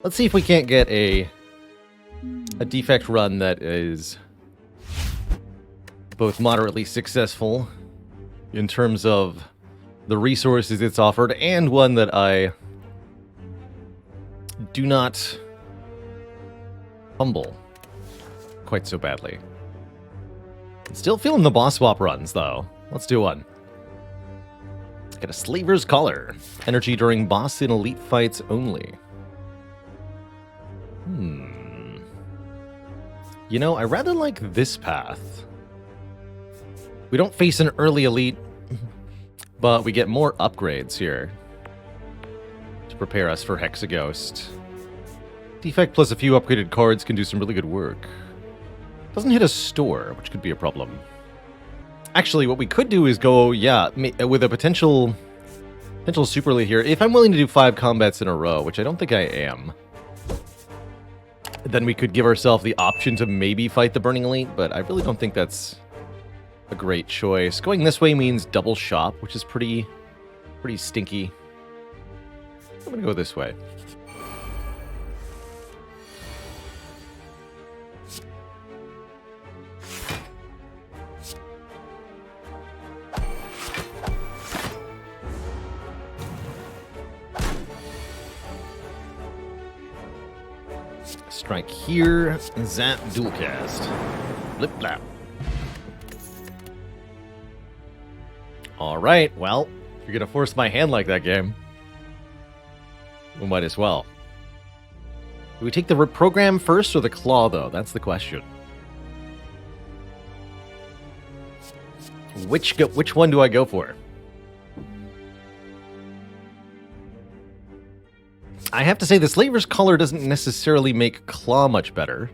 Let's see if we can't get a defect run that is both moderately successful in terms of the resources it's offered, and one that I do not fumble quite so badly. Still feeling the boss swap runs, though. Let's do one. Get a Slaver's Collar. Energy during boss and elite fights only. You know, I rather like this path. We don't face an early elite, but we get more upgrades here to prepare us for Hexaghost. Defect plus a few upgraded cards can do some really good work. Doesn't hit a store, which could be a problem. Actually, what we could do is go, yeah, with a potential super elite here. If I'm willing to do 5 combats in a row, which I don't think I am, then we could give ourselves the option to maybe fight the Burning Elite, but I really don't think that's a great choice. Going this way means double shop, which is pretty stinky. I'm gonna go this way. Strike here, zap, dual cast. Blip blap. Alright, well, if you're gonna force my hand like that, game, we might as well. Do we take the Reprogram first or the Claw, though? That's the question. Which one do I go for? I have to say, the Slaver's Collar doesn't necessarily make Claw much better.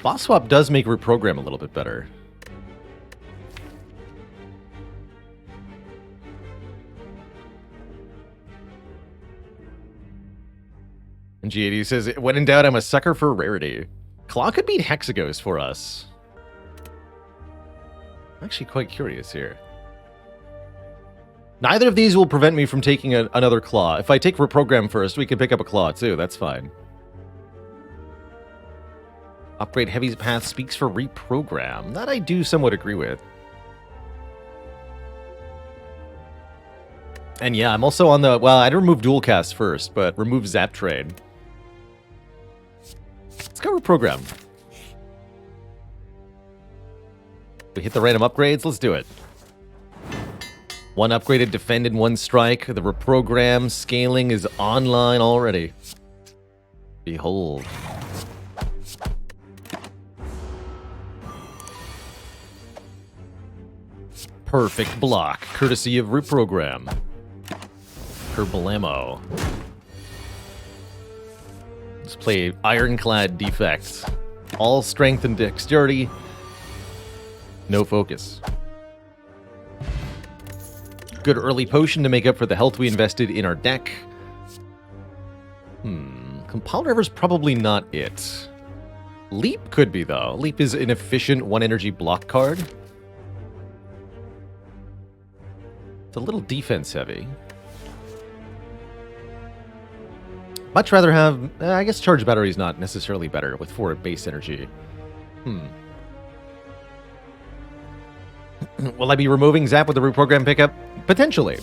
Boss Swap does make Reprogram a little bit better. And G80 says, when in doubt, I'm a sucker for rarity. Claw could beat Hexaghost for us. I'm actually quite curious here. Neither of these will prevent me from taking another Claw. If I take Reprogram first, we can pick up a Claw too. That's fine. Upgrade Heavy's Path speaks for Reprogram. That I do somewhat agree with. And yeah, I'm also on the... Well, I'd remove Dual Cast first, but remove Zap Trade. Let's go Reprogram. We hit the random upgrades. Let's do it. 1 upgraded Defend and 1 Strike. The Reprogram scaling is online already. Behold. Perfect block, courtesy of Reprogram. Kerblamo. Let's play Ironclad Defect. All strength and dexterity. No focus. Good early potion to make up for the health we invested in our deck. Compile Driver's probably not it. Leap could be, though. Leap is an efficient 1 energy block card. It's a little defense heavy. Much rather have... I guess Charge Battery is not necessarily better with 4 base energy. Will I be removing Zap with the Reprogram pickup? Potentially.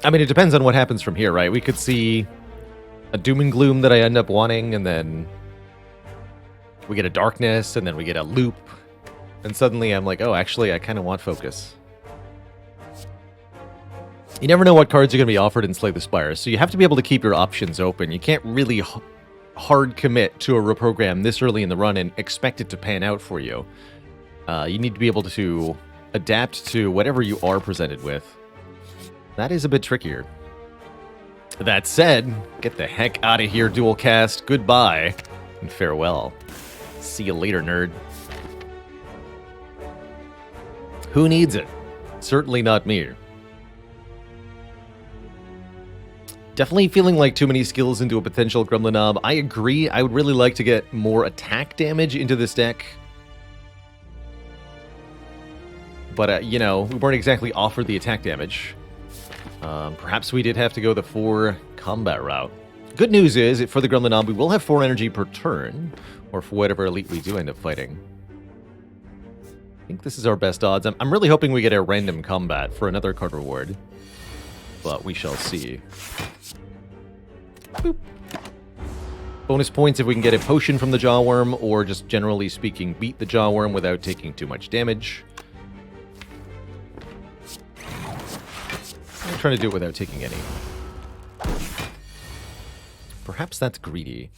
I mean, it depends on what happens from here, right? We could see a Doom and Gloom that I end up wanting, and then we get a Darkness, and then we get a Loop, and suddenly I'm like, oh, actually, I kind of want Focus. You never know what cards are going to be offered in Slay the Spire, so you have to be able to keep your options open. You can't really hard commit to a Reprogram this early in the run and expect it to pan out for you. You need to be able to adapt to whatever you are presented with. That is a bit trickier. That said, get the heck out of here, Dual Cast. Goodbye and farewell. See you later, nerd. Who needs it? Certainly not me. Definitely feeling like too many skills into a potential Gremlin Knob. I agree. I would really like to get more attack damage into this deck. But, you know, we weren't exactly offered the attack damage. Perhaps we did have to go the 4 combat route. Good news is, for the Gremlin Knob, we will have 4 energy per turn, or for whatever elite we do end up fighting. I think this is our best odds. I'm really hoping we get a random combat for another card reward, but we shall see. Boop. Bonus points if we can get a potion from the Jawworm, or just generally speaking, beat the Jawworm without taking too much damage. I'm trying to do it without taking any. Perhaps that's greedy.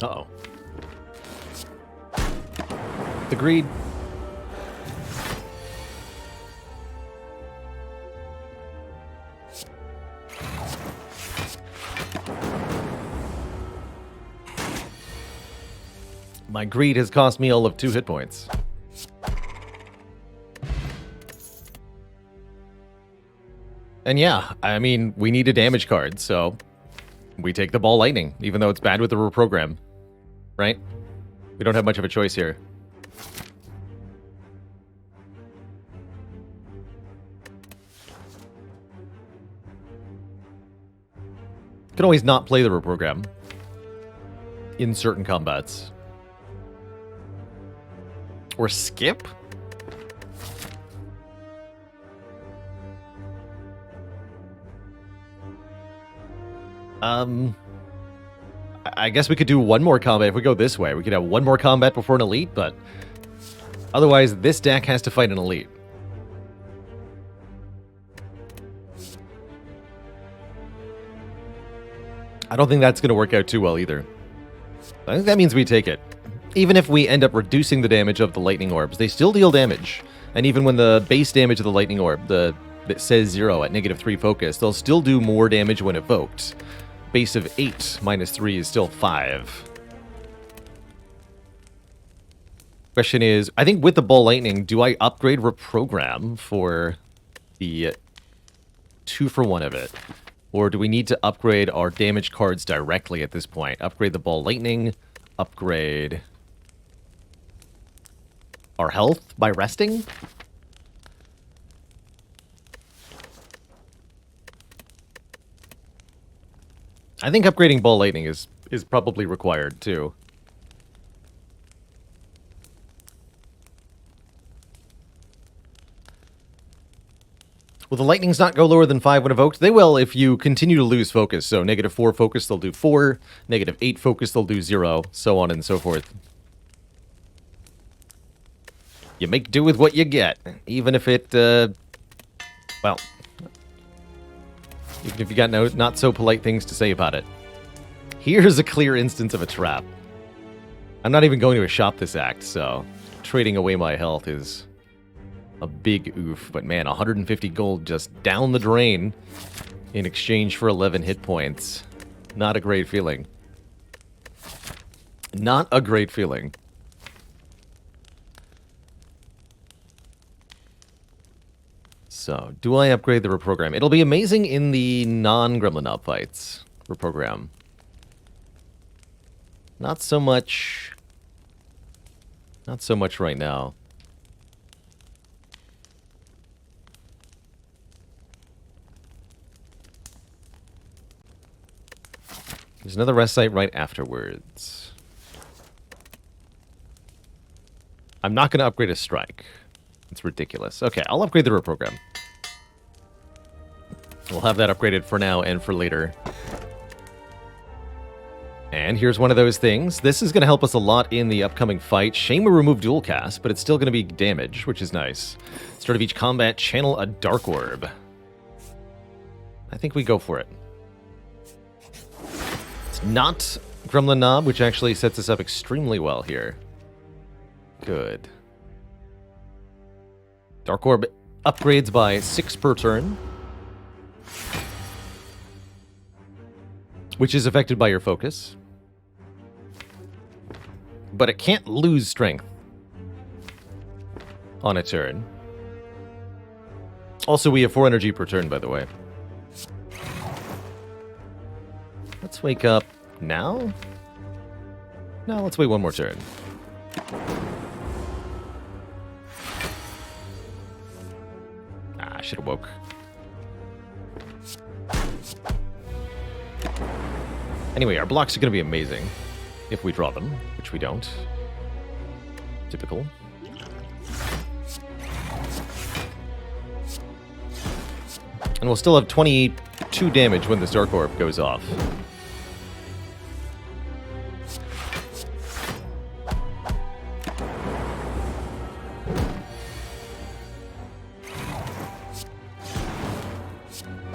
Uh-oh. The greed. My greed has cost me all of 2 hit points. And yeah, I mean, we need a damage card, so we take the Ball Lightning, even though it's bad with the Reprogram. Right? We don't have much of a choice here. Can always not play the Reprogram in certain combats. Or skip? I guess we could do one more combat if we go this way. We could have one more combat before an elite, but otherwise this deck has to fight an elite. I don't think that's going to work out too well either. I think that means we take it. Even if we end up reducing the damage of the lightning orbs, they still deal damage. And even when the base damage of the lightning orb, that says 0 at -3 focus, they'll still do more damage when evoked. Base of 8 minus 3 is still 5. Question is, I think with the Ball Lightning, do I upgrade Reprogram for the 2-for-1 of it? Or do we need to upgrade our damage cards directly at this point? Upgrade the Ball Lightning, upgrade our health by resting? I think upgrading Ball Lightning is probably required, too. Will the Lightnings not go lower than 5 when evoked? They will if you continue to lose focus. So -4 focus, they'll do 4. -8 focus, they'll do 0. So on and so forth. You make do with what you get. Even if it, well, even if you got no not so polite things to say about it. Here's a clear instance of a trap. I'm not even going to a shop this act, so trading away my health is a big oof. But man, 150 gold just down the drain in exchange for 11 hit points. Not a great feeling. Not a great feeling. So, do I upgrade the Reprogram? It'll be amazing in the non-Gremlin Knob fights. Reprogram. Not so much... Not so much right now. There's another rest site right afterwards. I'm not going to upgrade a strike. It's ridiculous. Okay, I'll upgrade the Reprogram. We'll have that upgraded for now and for later. And here's one of those things. This is going to help us a lot in the upcoming fight. Shame we remove dual cast, but it's still going to be damage, which is nice. Start of each combat, channel a Dark Orb. I think we go for it. It's not Gremlin Knob, which actually sets us up extremely well here. Good. Dark Orb upgrades by 6 per turn, which is affected by your focus. But it can't lose strength on a turn. Also, we have 4 energy per turn, by the way. Let's wake up now? No, let's wait one more turn. Ah, I should have woke. Anyway, our blocks are going to be amazing if we draw them, which we don't. Typical. And we'll still have 22 damage when this Dark Orb goes off.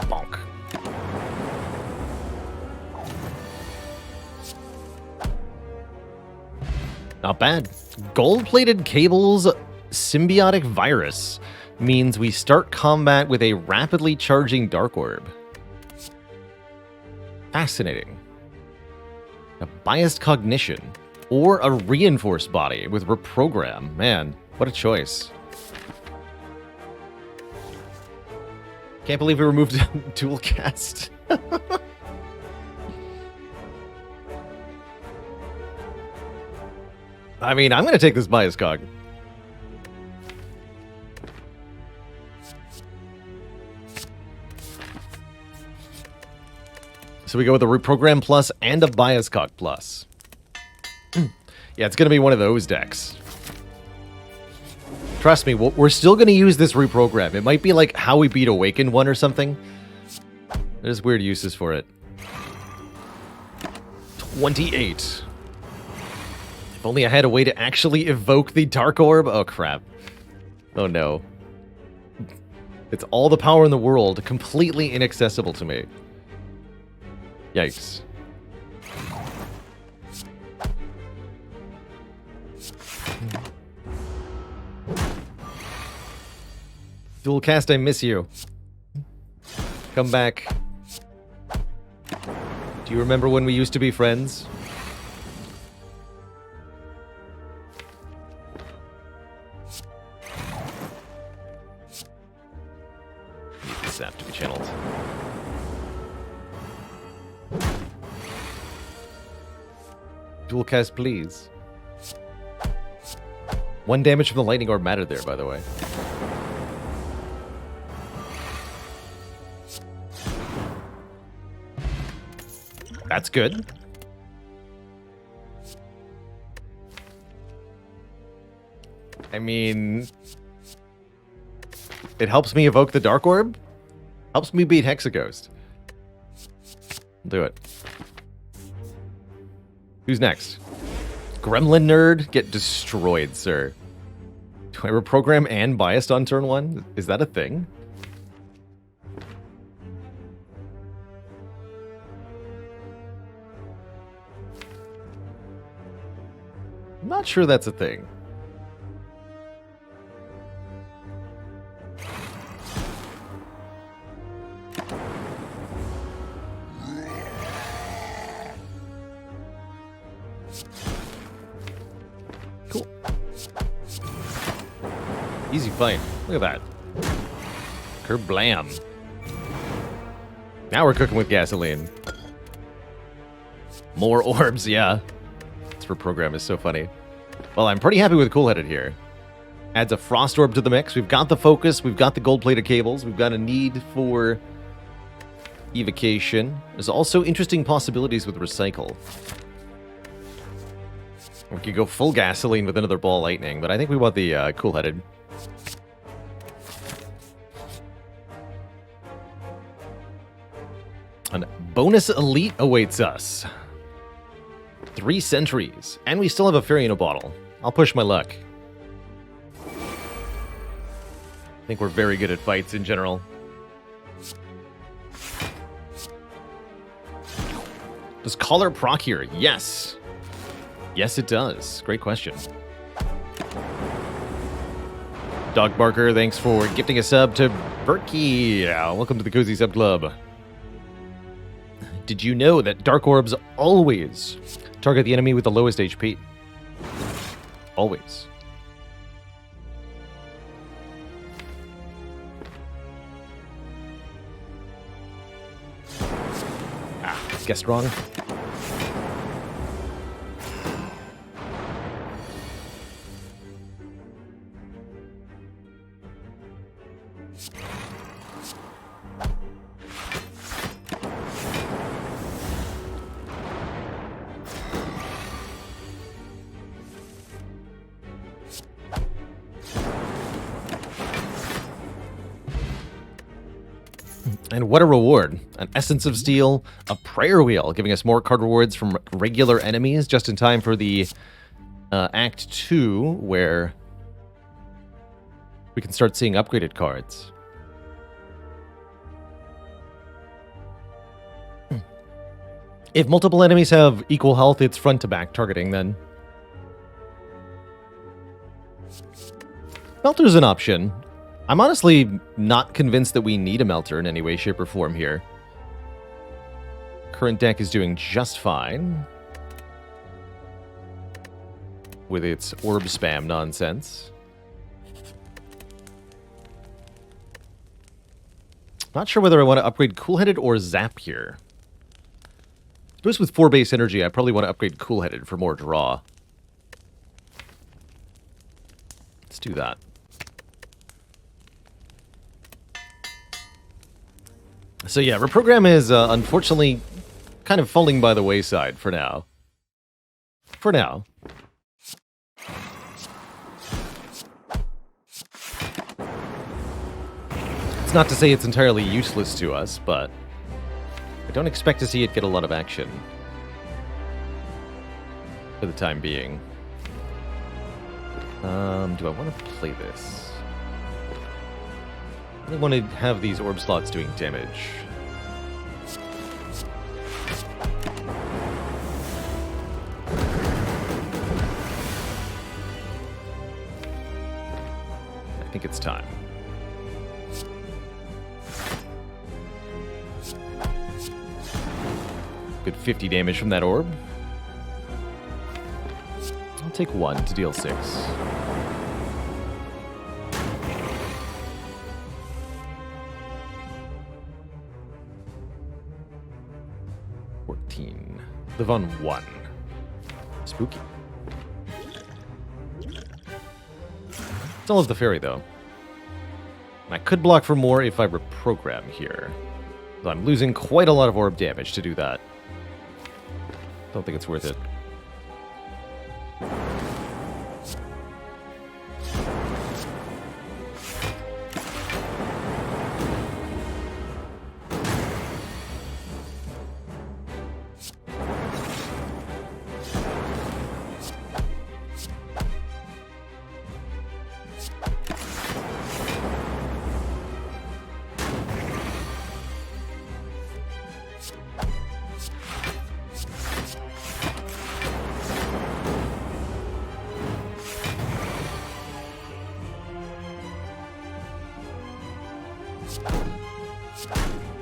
Bonk. Not bad. Gold-plated cables symbiotic virus means we start combat with a rapidly charging Dark Orb. Fascinating. A Biased Cognition, or a Reinforced Body with Reprogram. Man, what a choice. Can't believe we removed Dualcast. I mean, I'm going to take this Biased Cog. So we go with a Reprogram Plus and a Biased Cog Plus. Yeah, it's going to be one of those decks. Trust me, we're still going to use this Reprogram. It might be like How We Beat Awakened one or something. There's weird uses for it. 28. If only I had a way to actually evoke the Dark Orb. Oh, crap. Oh, no. It's all the power in the world, completely inaccessible to me. Yikes. Dualcast, I miss you. Come back. Do you remember when we used to be friends? Need this sap to be channeled. Dualcast, please. 1 damage from the lightning orb mattered there, by the way. That's good. I mean, it helps me evoke the Dark Orb. Helps me beat Hexaghost. I'll do it. Who's next? Gremlin Nerd? Get destroyed, sir. Do I reprogram and biased on turn 1? Is that a thing? I'm not sure that's a thing. Cool. Easy fight. Look at that. Kerblam. Now we're cooking with gasoline. More orbs, yeah. This Reprogram is so funny. Well, I'm pretty happy with Cool-Headed here. Adds a Frost Orb to the mix. We've got the focus. We've got the gold-plated cables. We've got a need for evocation. There's also interesting possibilities with Recycle. We could go full gasoline with another Ball Lightning, but I think we want the Cool-Headed. A bonus elite awaits us. 3 sentries, and we still have a Fairy in a bottle. I'll push my luck. I think we're very good at fights in general. Does Collar proc here? Yes. Yes, it does. Great question. Dog Barker, thanks for gifting a sub to Berkey. Welcome to the Cozy Sub Club. Did you know that Dark Orbs always target the enemy with the lowest HP? Always. guessed wrong. And what a reward. An Essence of Steel, a Prayer Wheel, giving us more card rewards from regular enemies, just in time for the Act 2, where we can start seeing upgraded cards. If multiple enemies have equal health, it's front-to-back targeting, then. Melter's an option. I'm honestly not convinced that we need a Melter in any way, shape, or form here. Current deck is doing just fine with its orb spam nonsense. Not sure whether I want to upgrade Cool-Headed or Zap here. I suppose with 4 base energy, I probably want to upgrade Cool-Headed for more draw. Let's do that. So yeah, Reprogram is unfortunately kind of falling by the wayside for now. For now. It's not to say it's entirely useless to us, but I don't expect to see it get a lot of action for the time being. Do I want to play this? I want to have these orb slots doing damage. I think it's time. Good 50 damage from that orb. I'll take 1 to deal 6. Live on 1. Spooky. Still have the fairy, though. I could block for more if I reprogram here. Though I'm losing quite a lot of orb damage to do that. Don't think it's worth it.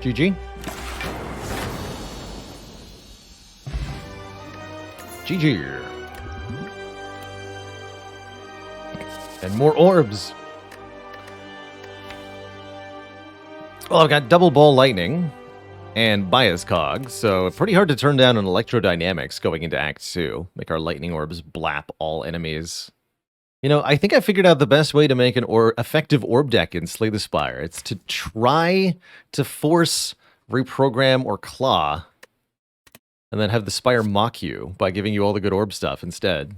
GG. GG. And more orbs. Well, I've got double ball lightning and bias cog, so pretty hard to turn down on electrodynamics going into Act 2. Make our lightning orbs blap all enemies. You know, I think I figured out the best way to make an effective orb deck in Slay the Spire. It's to try to force Reprogram or Claw, and then have the Spire mock you by giving you all the good orb stuff instead.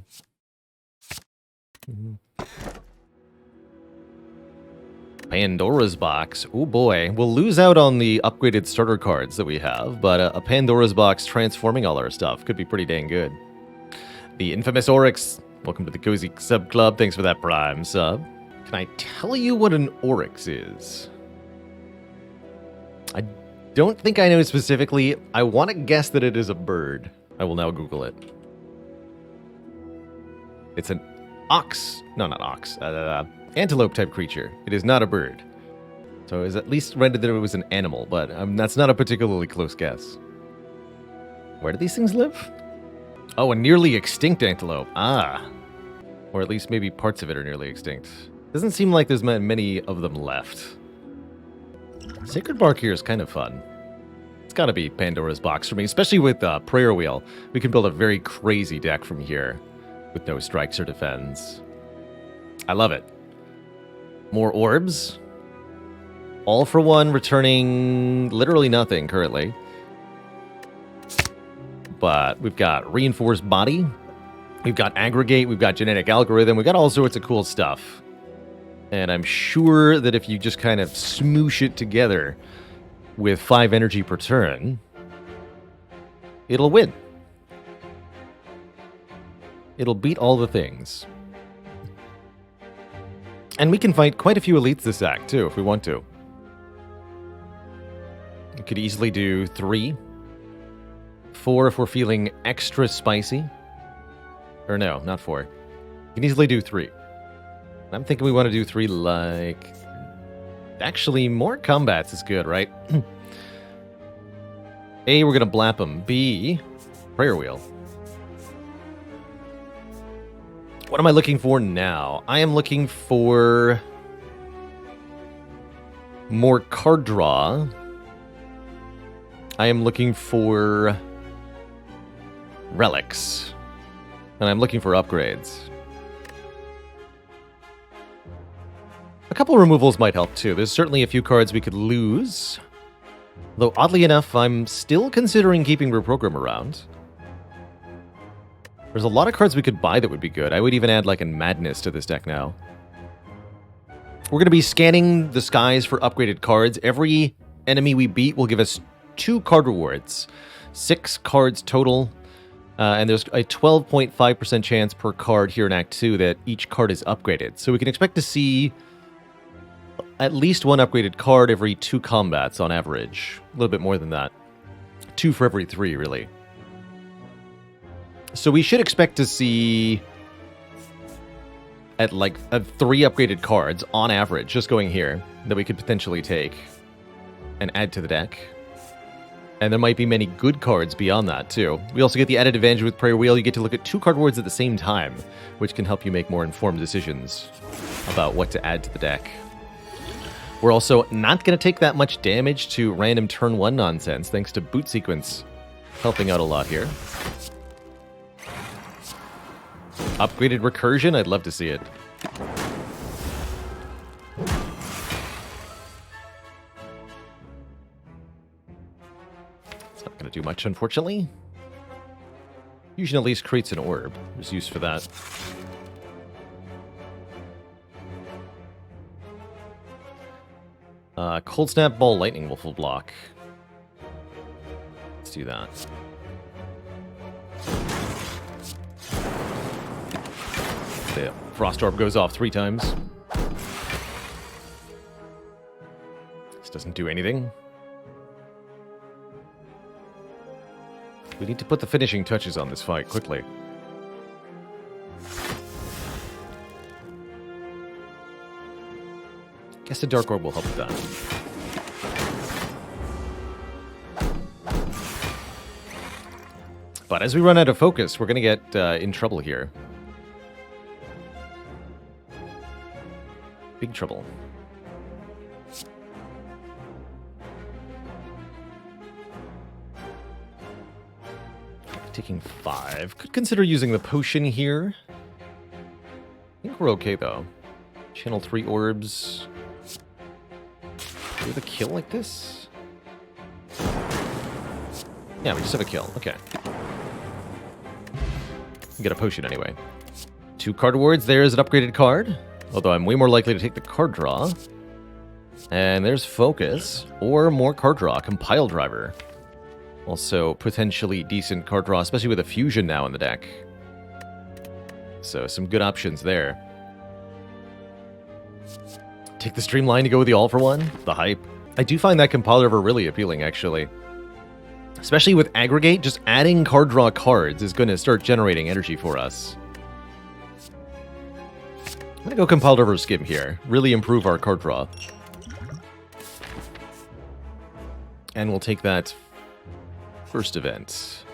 Pandora's Box. Oh boy. We'll lose out on the upgraded starter cards that we have, but a Pandora's Box transforming all our stuff could be pretty dang good. The infamous Oryx. Welcome to the Cozy Sub Club. Thanks for that Prime sub. Can I tell you what an Oryx is? I don't think I know specifically. I want to guess that it is a bird. I will now Google it. It's an ox. No, not ox. Antelope type creature. It is not a bird. So it was at least rendered that it was an animal, but that's not a particularly close guess. Where do these things live? Oh, a nearly extinct antelope. Ah. Or at least maybe parts of it are nearly extinct. Doesn't seem like there's many of them left. Sacred Bark here is kind of fun. It's got to be Pandora's box for me, especially with Prayer Wheel. We can build a very crazy deck from here with no strikes or defends. I love it. More orbs. All for one, returning literally nothing currently. But we've got Reinforced Body. We've got Aggregate. We've got Genetic Algorithm. We've got all sorts of cool stuff. And I'm sure that if you just kind of smoosh it together with 5 energy per turn, it'll win. It'll beat all the things. And we can fight quite a few elites this act, too, if we want to. We could easily do 3. 4 if we're feeling extra spicy. Or no, not 4. We can easily do 3. I'm thinking we want to do 3 like... Actually, more combats is good, right? A, we're going to blap them. B, Prayer Wheel. What am I looking for now? I am looking for more card draw. I am looking for relics. And I'm looking for upgrades. A couple removals might help too. There's certainly a few cards we could lose. Though oddly enough, I'm still considering keeping Reprogram around. There's a lot of cards we could buy that would be good. I would even add like a Madness to this deck now. We're going to be scanning the skies for upgraded cards. Every enemy we beat will give us 2 card rewards. 6 cards total. And there's a 12.5% chance per card here in Act 2 that each card is upgraded. So we can expect to see at least 1 upgraded card every 2 combats on average. A little bit more than that. 2 for every 3, really. So we should expect to see at like 3 upgraded cards on average, just going here, that we could potentially take and add to the deck. And there might be many good cards beyond that, too. We also get the added advantage with Prayer Wheel. You get to look at 2 card rewards at the same time, which can help you make more informed decisions about what to add to the deck. We're also not going to take that much damage to random turn 1 nonsense, thanks to Boot Sequence helping out a lot here. Upgraded Recursion, I'd love to see it. It's not going to do much, unfortunately. Fusion at least creates an orb. There's use for that. Cold Snap, Ball, Lightning will full block. Let's do that. The Frost Orb goes off 3 times. This doesn't do anything. We need to put the finishing touches on this fight quickly. Guess the Dark Orb will help with that. But as we run out of focus, we're going to get in trouble here. Big trouble. Taking 5. Could consider using the potion here. I think we're okay, though. Channel 3 orbs. Do we have a kill like this? Yeah, we just have a kill. Okay. We get a potion anyway. 2 card rewards. There's an upgraded card. Although I'm way more likely to take the card draw. And there's Focus. Or more card draw. Compile Driver. Also potentially decent card draw, especially with a Fusion now in the deck. So some good options there. Take the Streamline to go with the all-for-one. The hype. I do find that Compile Driver really appealing, actually. Especially with Aggregate, just adding card draw cards is going to start generating energy for us. I'm going to go Compile Driver Skim here. Really improve our card draw. And we'll take that first event.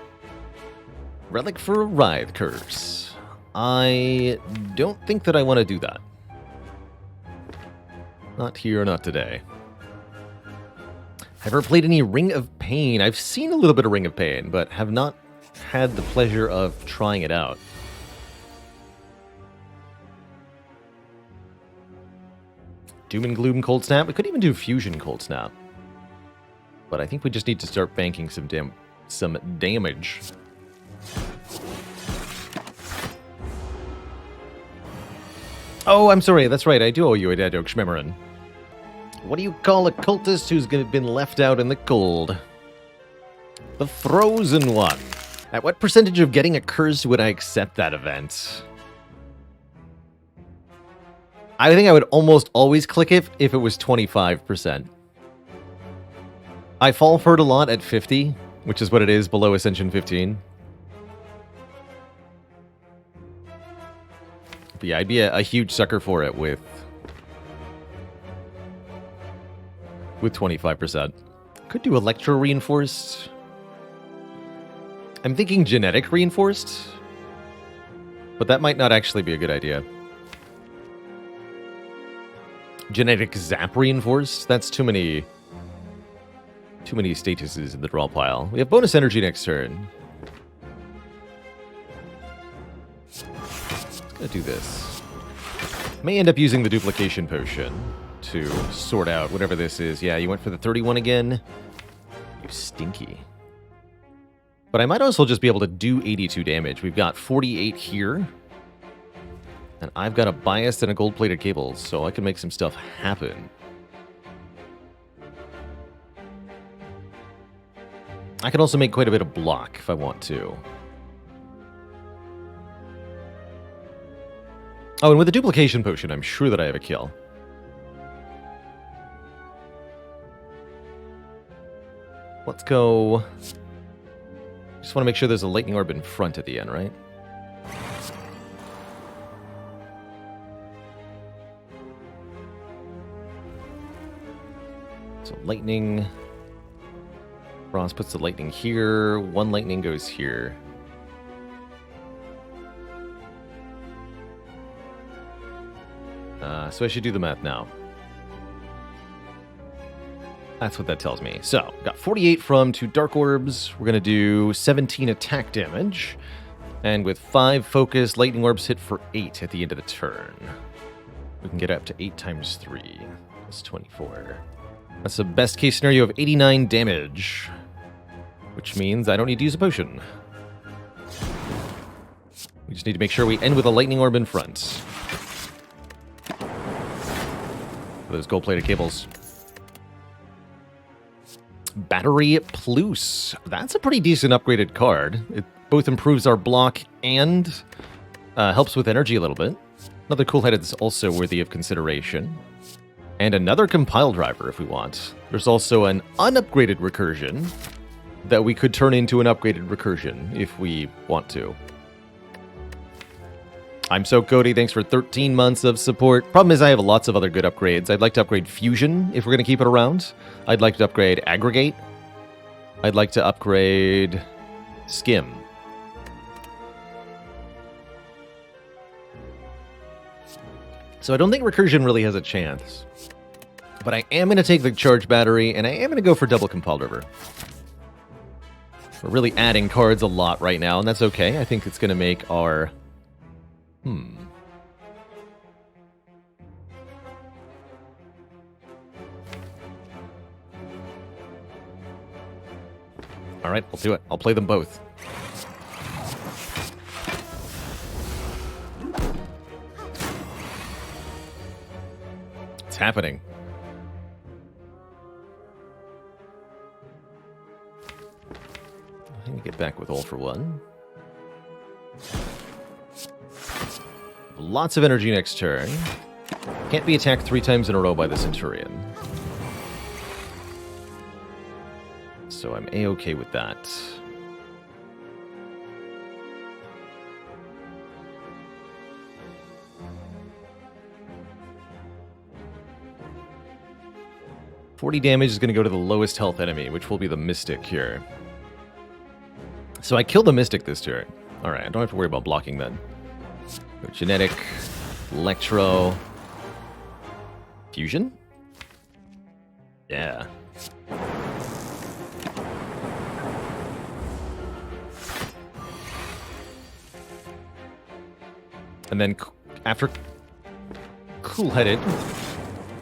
Relic for Writhe Curse. I don't think that I want to do that. Not here, not today. Ever played any Ring of Pain? I've seen a little bit of Ring of Pain, but have not had the pleasure of trying it out. Doom and Gloom Cold Snap. We could even do Fusion Cold Snap. But I think we just need to start banking some damage. Oh, I'm sorry. That's right. I do owe you a Dadok Shmemerin. What do you call a cultist who's been left out in the cold? The Frozen One. At what percentage of getting a curse would I accept that event? I think I would almost always click it if it was 25%. I fall for it a lot at 50, which is what it is below Ascension 15. But yeah, I'd be a huge sucker for it with 25%. Could do Electro Reinforced. I'm thinking Genetic Reinforced, but that might not actually be a good idea. Genetic Zap Reinforced? That's too many statuses in the draw pile. We have bonus energy next turn. Gonna do this. May end up using the duplication potion to sort out whatever this is. Yeah, you went for the 31 again. You stinky. But I might also just be able to do 82 damage. We've got 48 here. And I've got a Biased and a gold-plated cable, so I can make some stuff happen. I can also make quite a bit of block if I want to. Oh, and with the duplication potion, I'm sure that I have a kill. Let's go... Just want to make sure there's a lightning orb in front at the end, right? So lightning... Frost puts the lightning here. One lightning goes here. So I should do the math now. That's what that tells me. So, got 48 from 2 Dark Orbs. We're going to do 17 attack damage. And with 5 focus, Lightning Orbs hit for 8 at the end of the turn. We can get up to 8 times 3. That's 24. That's the best case scenario of 89 damage. Which means I don't need to use a potion. We just need to make sure we end with a Lightning Orb in front. Those gold-plated cables. Battery Plus. That's a pretty decent upgraded card. It both improves our block and helps with energy a little bit. Another cool head that's also worthy of consideration. And another compile driver if we want. There's also an unupgraded recursion that we could turn into an upgraded recursion if we want to. I'm so Cody, thanks for 13 months of support. Problem is I have lots of other good upgrades. I'd like to upgrade Fusion if we're going to keep it around. I'd like to upgrade Aggregate. I'd like to upgrade Skim. So I don't think Recursion really has a chance. But I am going to take the Charge Battery, and I am going to go for Double Compile Driver. We're really adding cards a lot right now, and that's okay. I think it's going to make our... Alright, I'll do it. I'll play them both. It's happening. I need to get back with All for One. Lots of energy next turn. Can't be attacked 3 times in a row by the Centurion. So I'm A-okay with that. $40 damage is going to go to the lowest health enemy, which will be the Mystic here. So I kill the Mystic this turn. Alright, I don't have to worry about blocking then. Go Genetic, Electro, Fusion? Yeah. And then after cool-headed,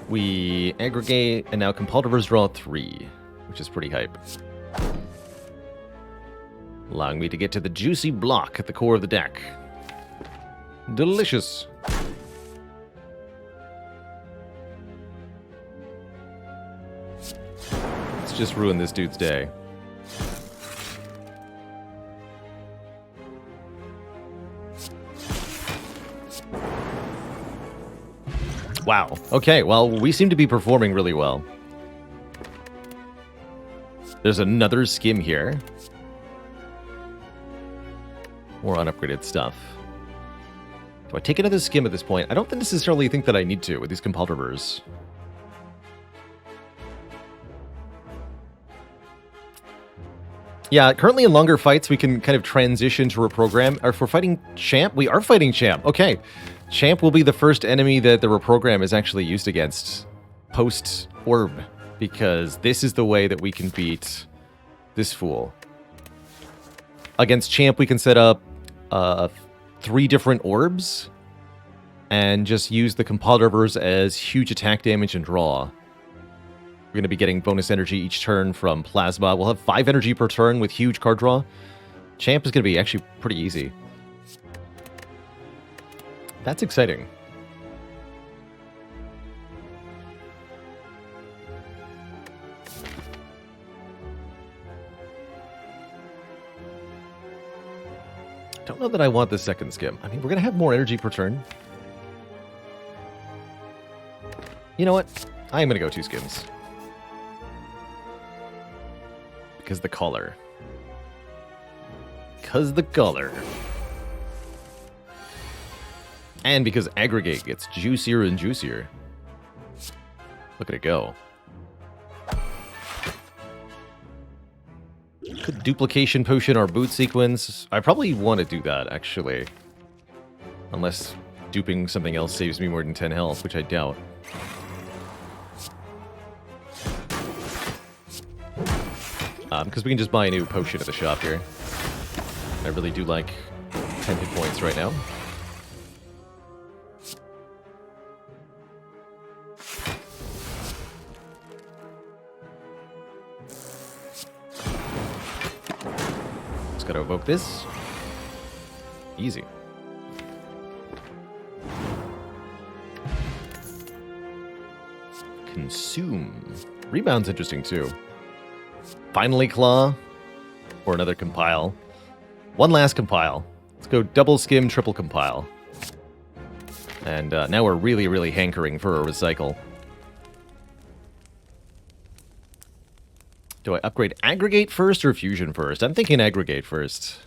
we aggregate, and now compulsivers draw 3, which is pretty hype. Allowing me to get to the juicy block at the core of the deck. Delicious. Let's just ruin this dude's day. Wow. Okay, well, we seem to be performing really well. There's another skim here. More unupgraded stuff. Do I take another skim at this point? I don't necessarily think that I need to with these compulsivers. Yeah, currently in longer fights, we can kind of transition to reprogram. Or if we're fighting Champ, we are fighting Champ. Okay. Champ will be the first enemy that the reprogram is actually used against post-orb, because this is the way that we can beat this fool. Against Champ, we can set up 3 different orbs and just use the compulsivers as huge attack damage and draw. We're going to be getting bonus energy each turn from Plasma. We'll have 5 energy per turn with huge card draw. Champ is going to be actually pretty easy. That's exciting. Don't know that I want the second skim. I mean, we're going to have more energy per turn. You know what? I am going to go 2 skims. Because the color. Because the color. And because aggregate gets juicier and juicier. Look at it go. Could duplication potion our boot sequence. I probably want to do that, actually. Unless duping something else saves me more than 10 health, which I doubt. Because we can just buy a new potion at the shop here. I really do like 10 hit points right now. Just gotta evoke this. Easy. Consume. Rebound's interesting too. Finally Claw. Or another compile. One last compile. Let's go double skim, triple compile. And now we're really, really hankering for a recycle. Do I upgrade aggregate first or fusion first? I'm thinking aggregate first.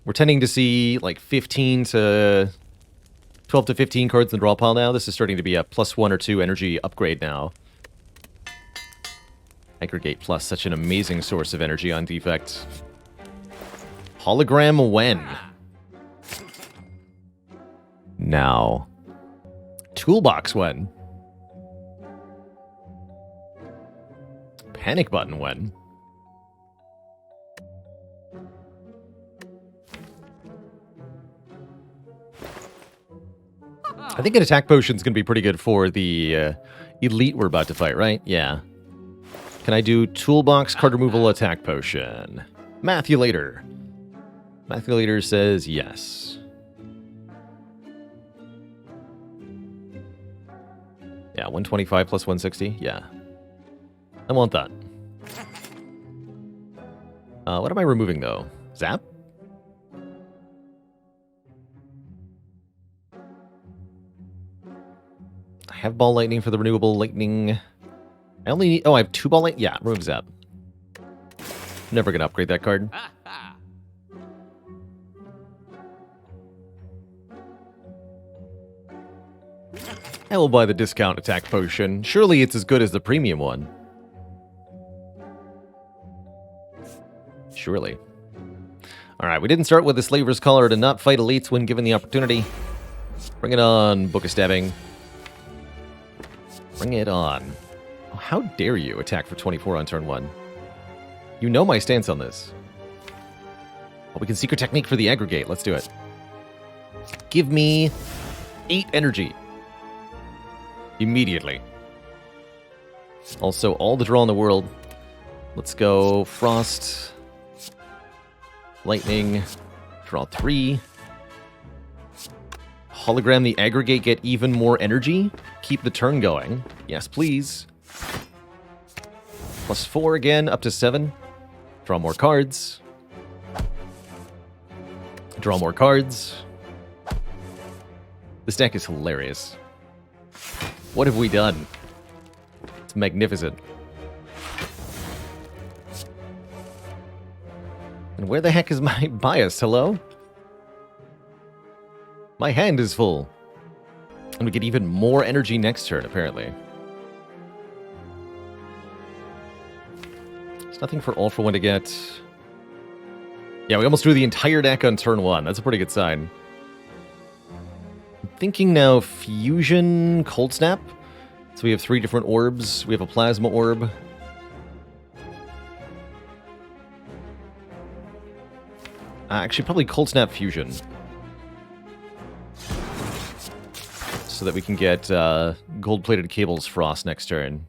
We're tending to see like 15 to 12 to 15 cards in the draw pile now. This is starting to be a +1 or 2 energy upgrade now. Aggregate plus, such an amazing source of energy on Defect. Hologram when? Now. Toolbox when? Panic button when? I think an attack potion is going to be pretty good for the elite we're about to fight, right? Yeah. Can I do toolbox, card removal, attack potion? Mathulator. Mathulator says yes. Yeah, 125 plus 160? Yeah. I want that. What am I removing, though? Zap? I have ball lightning for the renewable lightning. I only need... Oh, I have 2 ball lightning? Yeah, remove Zap. Never gonna upgrade that card. I will buy the discount attack potion. Surely it's as good as the premium one. Surely. Alright, we didn't start with the Slaver's Collar to not fight elites when given the opportunity. Bring it on, Book of Stabbing. Bring it on. Oh, how dare you attack for 24 on turn 1? You know my stance on this. Well, we can Secret Technique for the aggregate. Let's do it. Give me 8 energy. Immediately. Also, all the draw in the world. Let's go Frost. Lightning. Draw 3. Hologram the aggregate, get even more energy. Keep the turn going. Yes, please. +4 again, up to 7. Draw more cards. Draw more cards. This deck is hilarious. What have we done? It's magnificent. And where the heck is my bias? Hello? My hand is full. And we get even more energy next turn, apparently. There's nothing for All for One to get. Yeah, we almost drew the entire deck on turn 1. That's a pretty good sign. I'm thinking now Fusion, Cold Snap. So we have 3 different orbs. We have a Plasma Orb. Actually, probably Cold Snap Fusion. So that we can get gold-plated cables Frost next turn.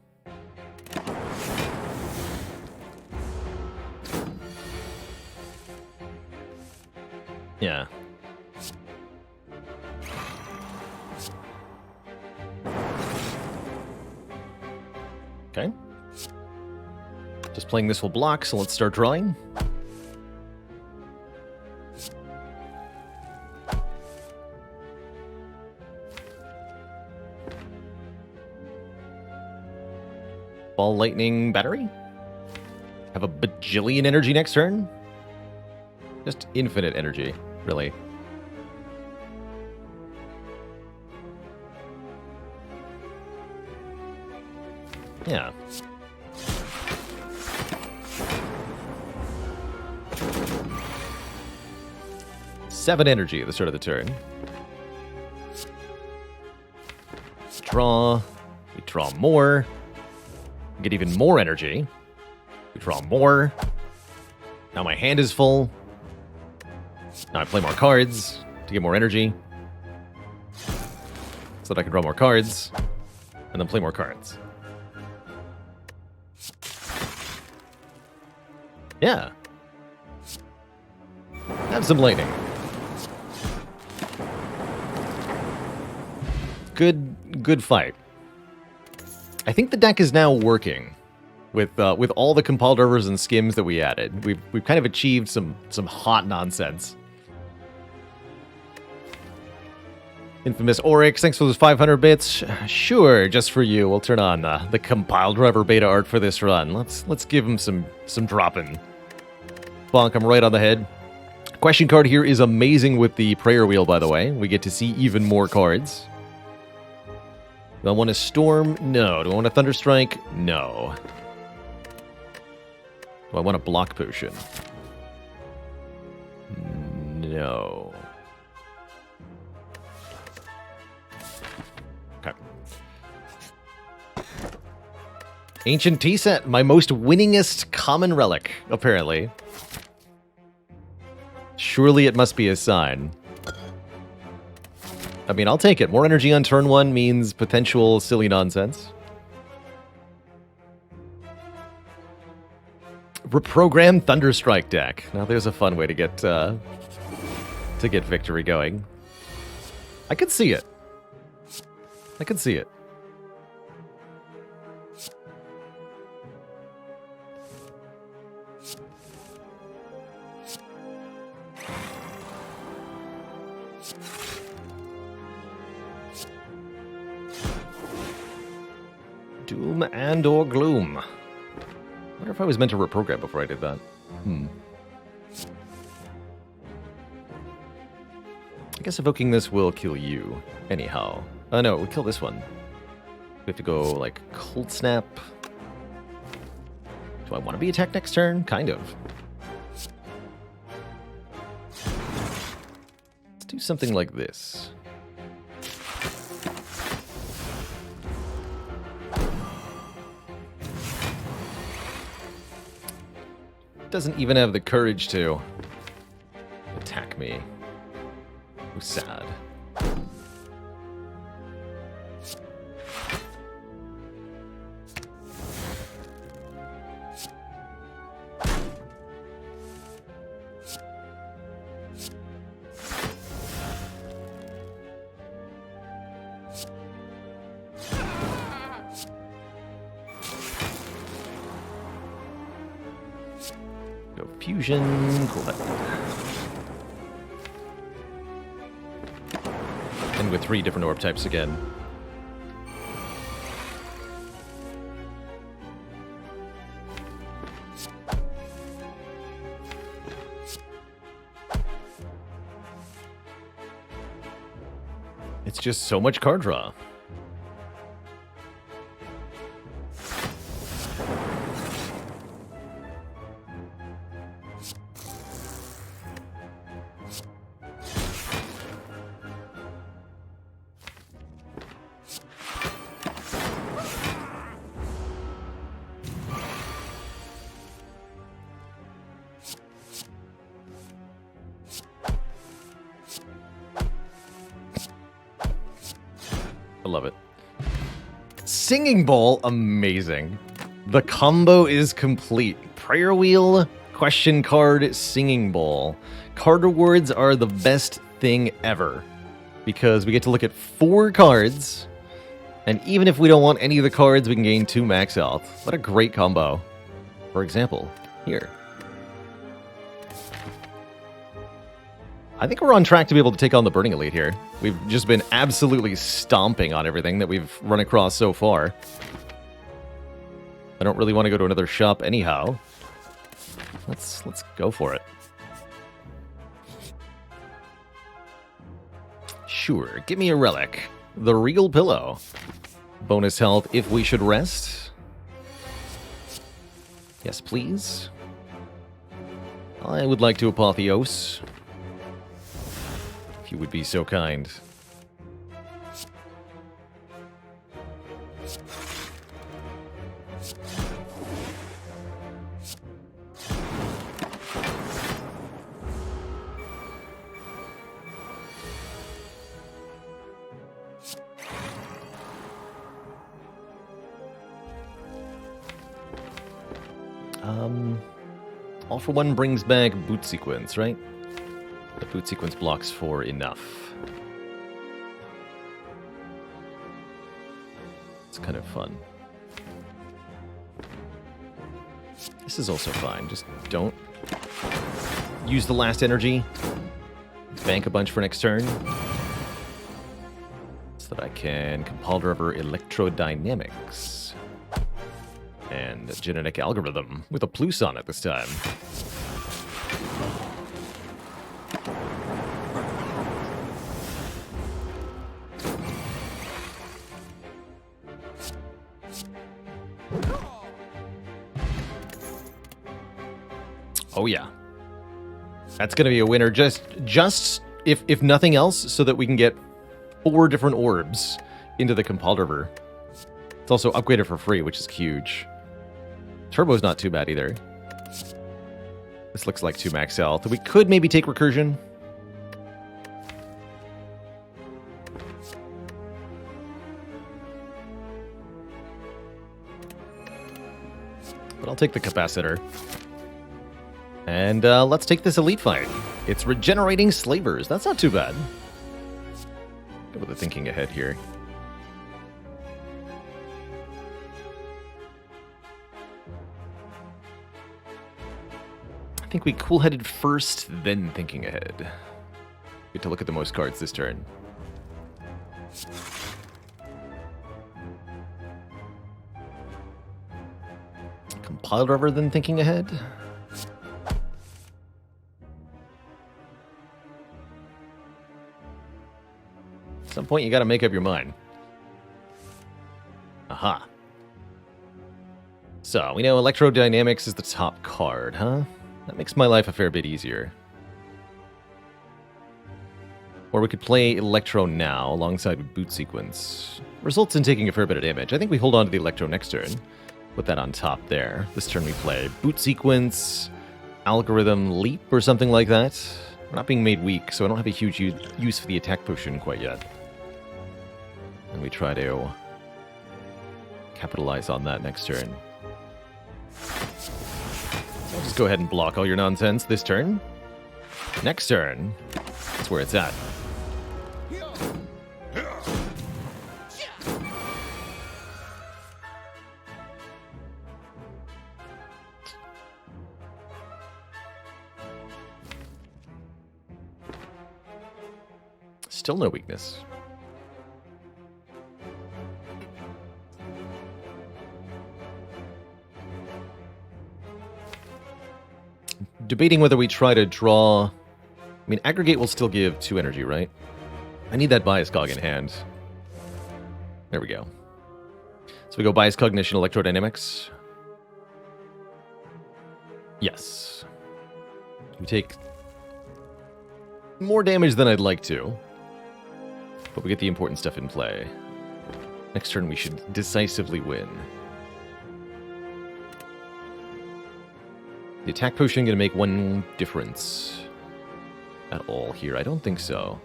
Yeah. Okay. Just playing this will block, so let's start drawing. Ball Lightning Battery. Have a bajillion energy next turn. Just infinite energy, really. Yeah. Seven energy at the start of the turn. Draw. We draw more. Get even more energy. We draw more. Now my hand is full. Now I play more cards to get more energy. So that I can draw more cards. And then play more cards. Yeah. Have some lightning. Good fight. I think the deck is now working with all the compiled drivers and skims that we added. We've kind of achieved some hot nonsense. Infamous Oryx, thanks for those 500 bits. Sure, just for you, we'll turn on the compiled driver beta art for this run. Let's give him some dropping. Bonk him right on the head. Question card here is amazing with the prayer wheel, by the way. We get to see even more cards. Do I want a Storm? No. Do I want a Thunderstrike? No. Do I want a Block Potion? No. Okay. Ancient Tea Set, my most winningest common relic, apparently. Surely it must be a sign. I mean, I'll take it. More energy on turn 1 means potential silly nonsense. Reprogram Thunderstrike deck. Now there's a fun way to get victory going. I could see it. I could see it. Doom and or gloom. I wonder if I was meant to reprogram before I did that. I guess evoking this will kill you. Anyhow. Oh no, it would kill this one. We have to go, like, Cold Snap. Do I want to be attacked next turn? Kind of. Let's do something like this. Doesn't even have the courage to attack me. How sad. Go fusion, cool head. And with 3 different orb types again. It's just so much card draw. I love it. Singing Bowl, amazing. The combo is complete. Prayer Wheel, question card, Singing Bowl. Card rewards are the best thing ever because we get to look at 4 cards, and even if we don't want any of the cards, we can gain 2 max health. What a great combo. For example, here. I think we're on track to be able to take on the Burning Elite here. We've just been absolutely stomping on everything that we've run across so far. I don't really want to go to another shop anyhow. Let's go for it. Sure, give me a relic. The Regal Pillow. Bonus health if we should rest. Yes, please. I would like to Apotheose. If you would be so kind. All for One brings back Boot Sequence, right? The Boot Sequence blocks 4 enough. It's kind of fun. This is also fine. Just don't use the last energy. Bank a bunch for next turn. So that I can compile driver electrodynamics. And genetic algorithm with a plus on it this time. Oh yeah. That's going to be a winner just if nothing else so that we can get 4 different orbs into the compile driver. It's also upgraded for free, which is huge. Turbo's not too bad either. This looks like 2 max health. We could maybe take recursion. But I'll take the capacitor. And let's take this elite fight. It's regenerating slavers. That's not too bad. Go with the thinking ahead here. I think we cool-headed first, then thinking ahead. Get to look at the most cards this turn. Compile driver, then thinking ahead. At some point, you gotta make up your mind. Aha. So, we know Electrodynamics is the top card, huh? That makes my life a fair bit easier. Or we could play Electro now, alongside with Boot Sequence. Results in taking a fair bit of damage. I think we hold on to the Electro next turn. Put that on top there. This turn we play Boot Sequence, Algorithm Leap, or something like that. We're not being made weak, so I don't have a huge use for the attack potion quite yet. And we try to capitalize on that next turn. I'll just go ahead and block all your nonsense this turn. Next turn, that's where it's at. Still no weakness. Debating whether we try to draw... I mean, aggregate will still give 2 energy, right? I need that Biased Cog in hand. There we go. So we go Biased Cognition, Electrodynamics. Yes. We take more damage than I'd like to. But we get the important stuff in play. Next turn we should decisively win. The attack potion going to make 1 difference at all here? I don't think so.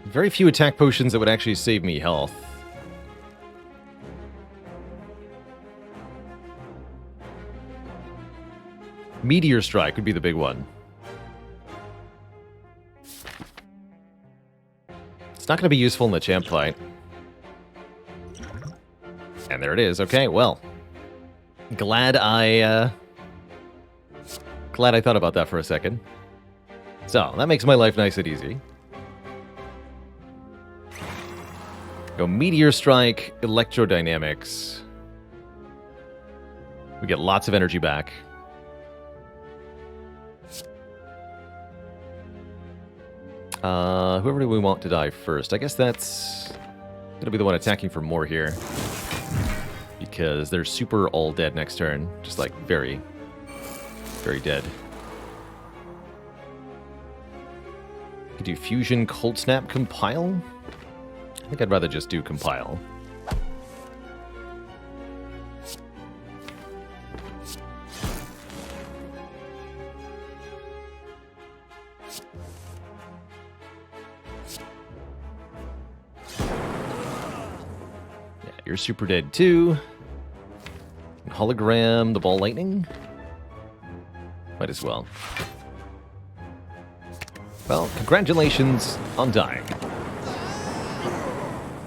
Very few attack potions that would actually save me health. Meteor Strike would be the big one. It's not going to be useful in the champ fight. And there it is. Okay, well. Glad I thought about that for a second. So, that makes my life nice and easy. Go Meteor Strike, Electrodynamics. We get lots of energy back. Whoever do we want to die first? I guess that's going to be the one attacking for more here. Because they're super all dead next turn. Just like very, very dead. Could do Fusion, Cold Snap, Compile? I think I'd rather just do Compile. Yeah, you're super dead too. Hologram, the Ball Lightning? Might as well. Well, congratulations on dying.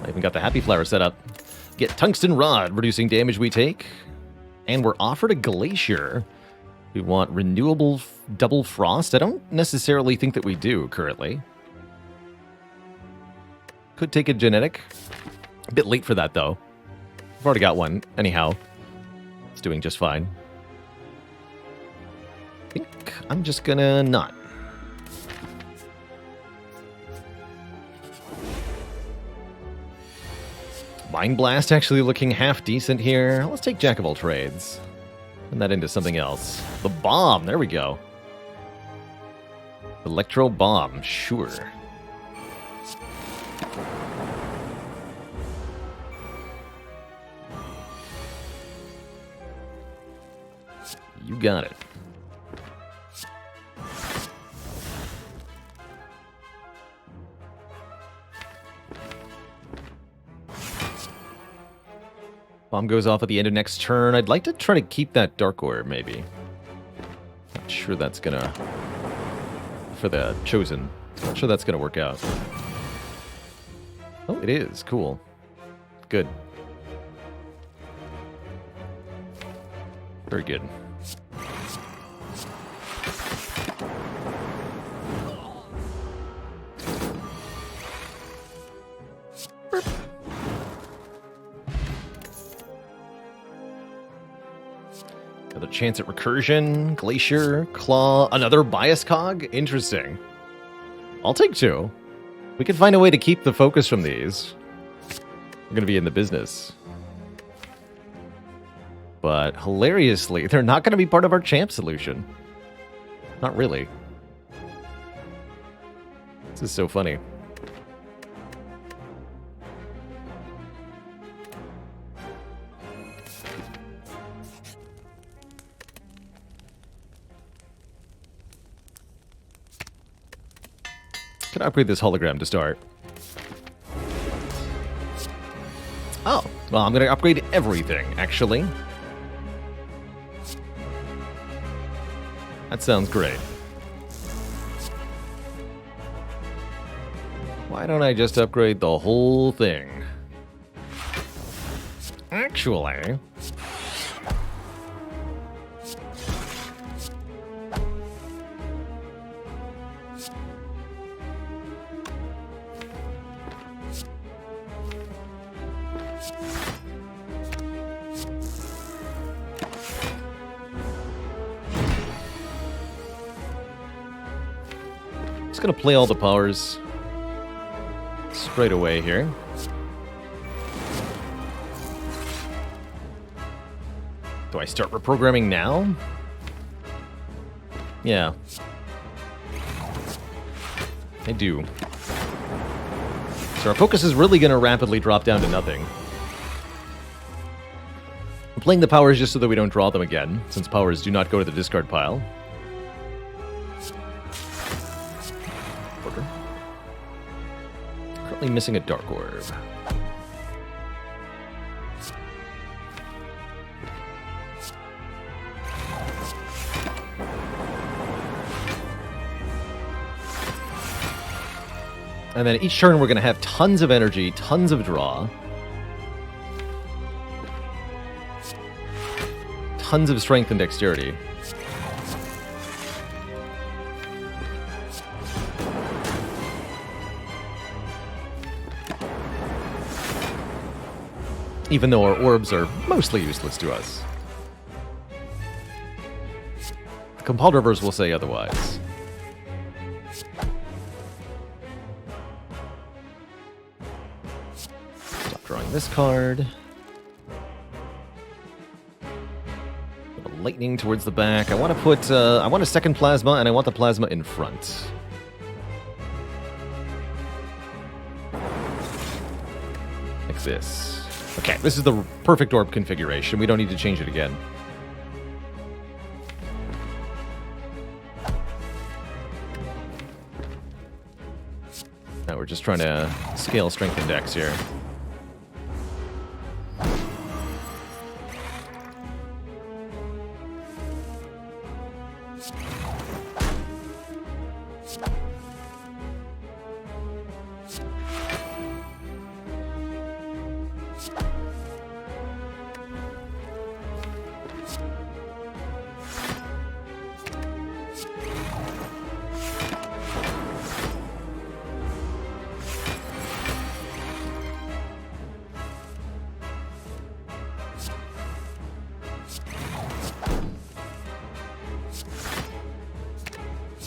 I even got the Happy Flower set up. Get Tungsten Rod, reducing damage we take. And we're offered a Glacier. We want Renewable Double Frost. I don't necessarily think that we do currently. Could take a Genetic. A bit late for that, though. I've already got one, anyhow. It's doing just fine. I think I'm just gonna not. Mind Blast actually looking half decent here. Let's take Jack of all trades. Turn that into something else. The Bomb, there we go. Electro Bomb, sure. You got it. Bomb goes off at the end of next turn. I'd like to try to keep that Dark Orb, maybe. Not sure that's gonna... For the Chosen. Not sure that's gonna work out. Oh, it is. Cool. Good. Very good. Another chance at recursion, Glacier, Claw, another Biased Cog? Interesting. I'll take 2. We can find a way to keep the focus from these. We're going to be in the business. But hilariously, they're not going to be part of our champ solution. Not really. This is so funny. Can I upgrade this hologram to start? Oh, well, I'm going to upgrade everything, actually. That sounds great. Why don't I just upgrade the whole thing? Actually... Just gonna play all the powers straight away here. Do I start reprogramming now? Yeah. I do. So our focus is really going to rapidly drop down to nothing. I'm playing the powers just so that we don't draw them again, since powers do not go to the discard pile. Order. Currently missing a Dark Orb. And then each turn we're going to have tons of energy, tons of draw. Tons of strength and dexterity. Even though our orbs are mostly useless to us. The compiled rivers will say otherwise. Drawing this card. Put a lightning towards the back. I want to put, I want a second plasma, and I want the plasma in front. Like this. Okay, this is the perfect orb configuration. We don't need to change it again. Now we're just trying to scale strength index here.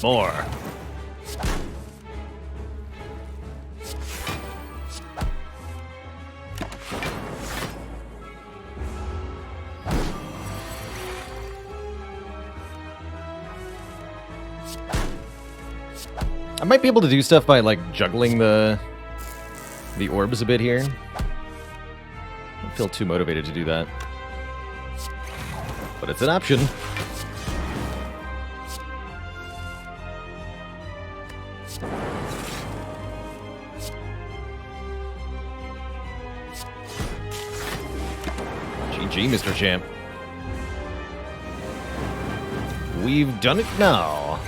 More. I might be able to do stuff by, like, juggling the orbs a bit here. I don't feel too motivated to do that. But it's an option. GG, Mr. Champ. We've done it now.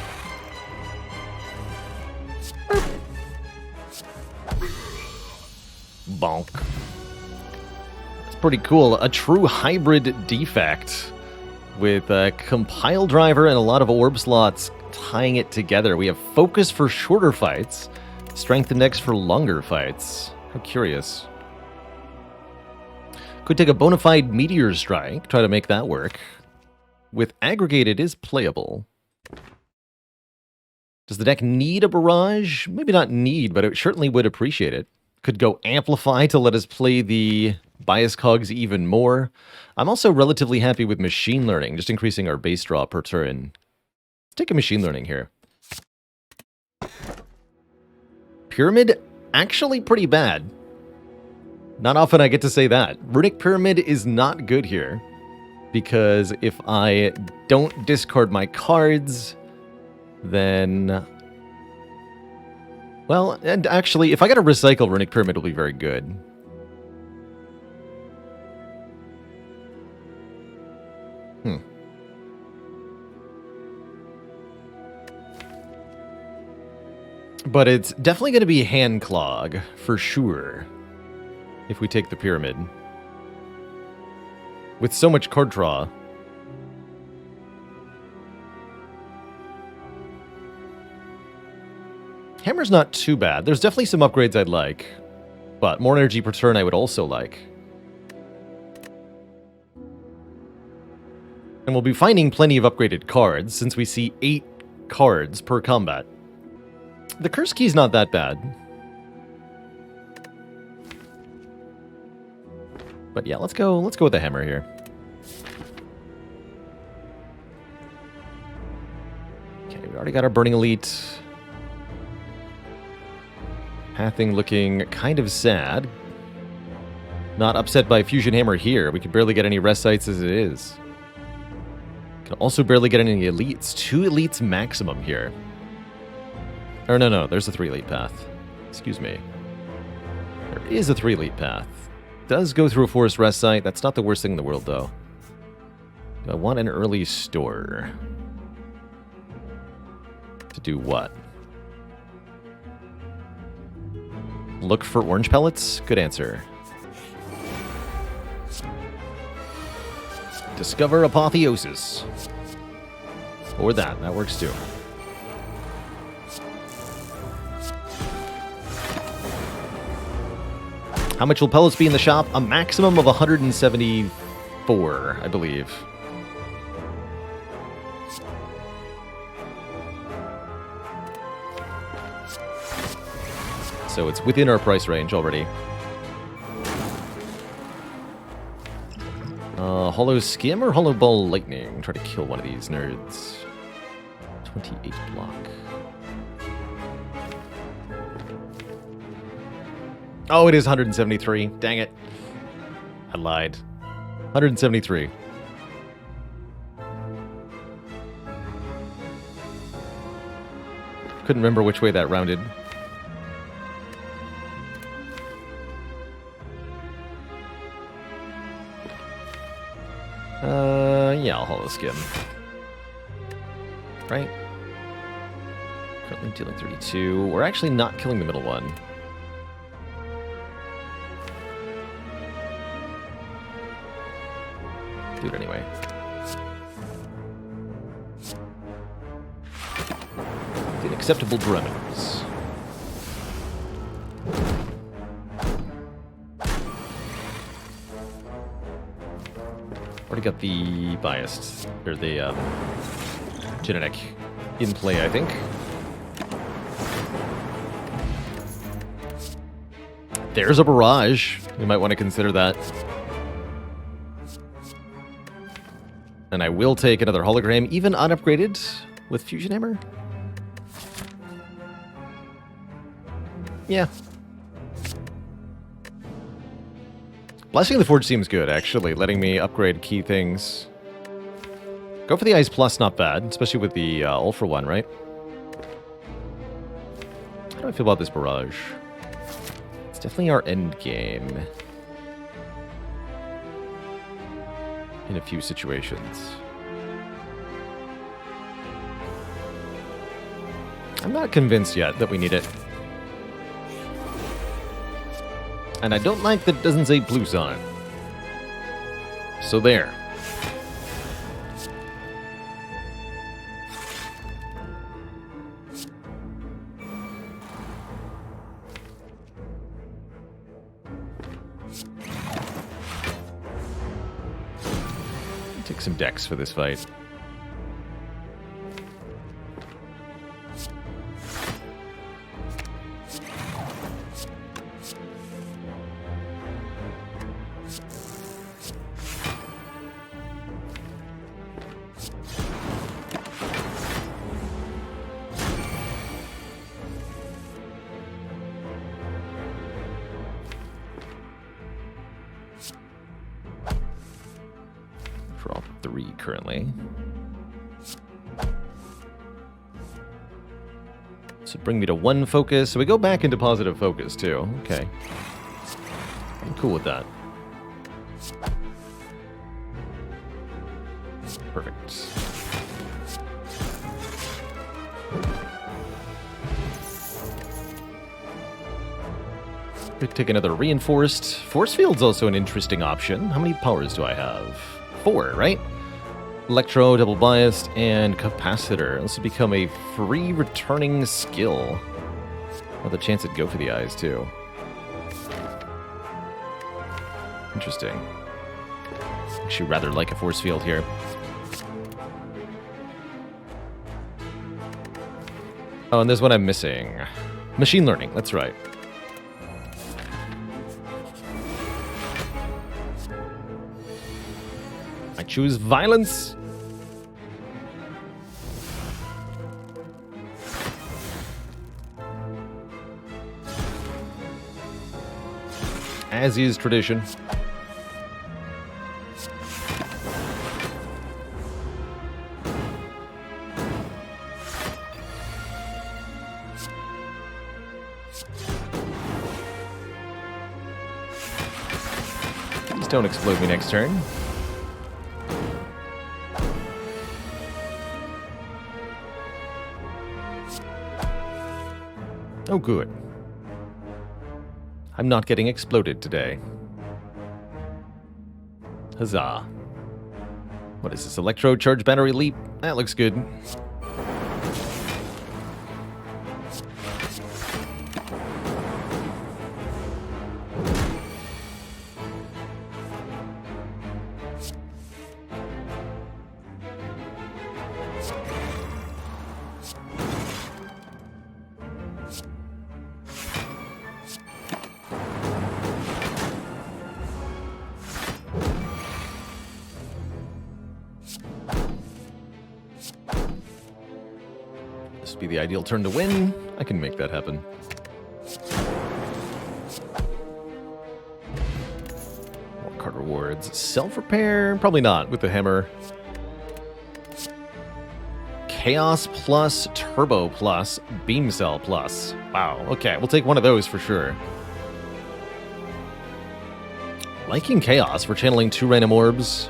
Bonk. That's pretty cool. A true hybrid defect with a compile driver and a lot of orb slots tying it together. We have focus for shorter fights, strength index for longer fights. How curious. Could take a bona fide meteor strike, try to make that work. With aggregate, it is playable. Does the deck need a barrage? Maybe not need, but it certainly would appreciate it. Could go amplify to let us play the bias cogs even more. I'm also relatively happy with machine learning, just increasing our base draw per turn. Let's take a machine learning here. Pyramid, actually pretty bad. Not often I get to say that. Runic Pyramid is not good here, because if I don't discard my cards, then... Well, and actually, if I get a recycle, Runic Pyramid will be very good. But it's definitely going to be hand clog, for sure, if we take the Pyramid. With so much card draw. Hammer's not too bad. There's definitely some upgrades I'd like. But more energy per turn I would also like. And we'll be finding plenty of upgraded cards, since we see 8 cards per combat. The curse key's not that bad. But yeah, let's go with the hammer here. Okay, we already got our Burning Elite. Pathing looking kind of sad. Not upset by Fusion Hammer here. We can barely get any rest sites as it is. Can also barely get any elites. 2 elites maximum here. Or no, there's a 3 elite path. Excuse me. There is a 3 elite path. Does go through a forest rest site. That's not the worst thing in the world, though. Do I want an early store? To do what? Look for orange pellets? Good answer. Discover Apotheosis. Or that works too. How much will pellets be in the shop? A maximum of 174, I believe. So it's within our price range already. Hollow Skim or Hollow Ball Lightning? Try to kill one of these nerds. 28 block. Oh, it is 173. Dang it. I lied. 173. Couldn't remember which way that rounded. Yeah, I'll Hollow Skim. Right? Currently dealing 32. We're actually not killing the middle one. Do it anyway. Within acceptable parameters. Already got the biased, or the genetic in play, I think. There's a barrage. You might want to consider that. And I will take another hologram, even unupgraded with Fusion Hammer. Yeah. Blessing of the Forge seems good, actually, letting me upgrade key things. Go for the Ice Plus, not bad, especially with the Ultra one, right? How do I feel about this barrage? It's definitely our end game. In a few situations. I'm not convinced yet that we need it. And I don't like that it doesn't say Plus on it. So there. Take some decks for this fight. Draw 3 currently. So bring me to 1 focus. So we go back into positive focus too. Okay. I'm cool with that. Perfect. Could take another reinforced. Force field's also an interesting option. How many powers do I have? 4, right? Electro, double biased, and capacitor. This will become a free returning skill. With a chance at go for the eyes too. Interesting. Actually rather like a force field here. Oh, and there's one I'm missing. Machine learning, that's right. I choose violence. As is tradition. Please don't explode me next turn. Oh, good. I'm not getting exploded today. Huzzah. What is this? Electro charge battery leap? That looks good. This would be the ideal turn to win. I can make that happen. More card rewards. Self-repair? Probably not with the hammer. Chaos plus, Turbo plus, Beam Cell plus. Wow, okay, we'll take one of those for sure. Liking Chaos for channeling 2 random orbs.